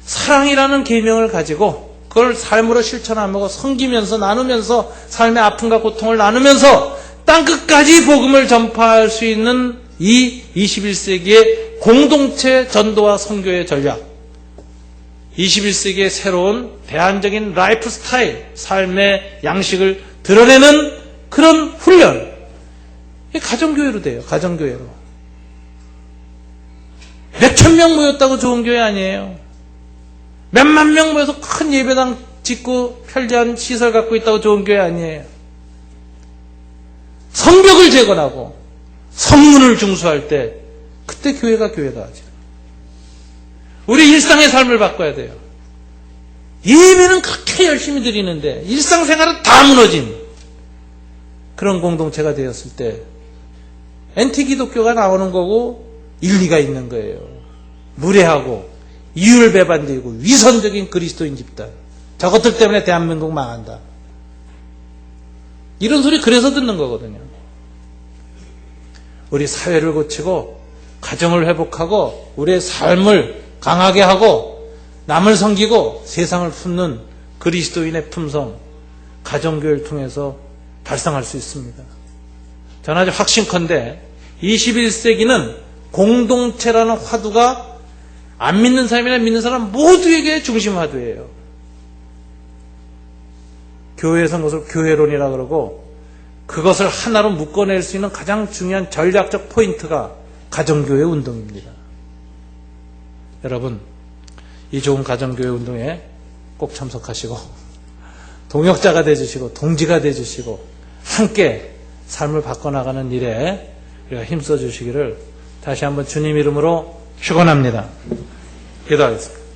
사랑이라는 계명을 가지고 그걸 삶으로 실천하고 섬기면서 나누면서 삶의 아픔과 고통을 나누면서 땅끝까지 복음을 전파할 수 있는 이 21세기의 공동체 전도와 선교의 전략 21세기의 새로운 대안적인 라이프 스타일, 삶의 양식을 드러내는 그런 훈련. 이게 가정교회로 돼요. 가정교회로. 몇천 명 모였다고 좋은 교회 아니에요. 몇만 명 모여서 큰 예배당 짓고 편리한 시설 갖고 있다고 좋은 교회 아니에요. 성벽을 재건하고 성문을 중수할 때 그때 교회가 교회다 하죠. 우리 일상의 삶을 바꿔야 돼요. 예배는 그렇게 열심히 드리는데 일상생활은 다 무너진 그런 공동체가 되었을 때 엔티 기독교가 나오는 거고 일리가 있는 거예요. 무례하고 이율배반되고 위선적인 그리스도인 집단. 저것들 때문에 대한민국 망한다. 이런 소리 그래서 듣는 거거든요. 우리 사회를 고치고 가정을 회복하고 우리의 삶을 강하게 하고 남을 섬기고 세상을 품는 그리스도인의 품성, 가정교회를 통해서 발상할 수 있습니다. 저는 아주 확신컨대 21세기는 공동체라는 화두가 안 믿는 사람이나 믿는 사람 모두에게 중심 화두예요. 교회에서는 그것을 교회론이라 그러고 그것을 하나로 묶어낼 수 있는 가장 중요한 전략적 포인트가 가정교회 운동입니다. 여러분, 이 좋은 가정교회 운동에 꼭 참석하시고 동역자가 되주시고 동지가 되주시고 함께 삶을 바꿔나가는 일에 우리가 힘써 주시기를 다시 한번 주님 이름으로 축원합니다. 기도하겠습니다.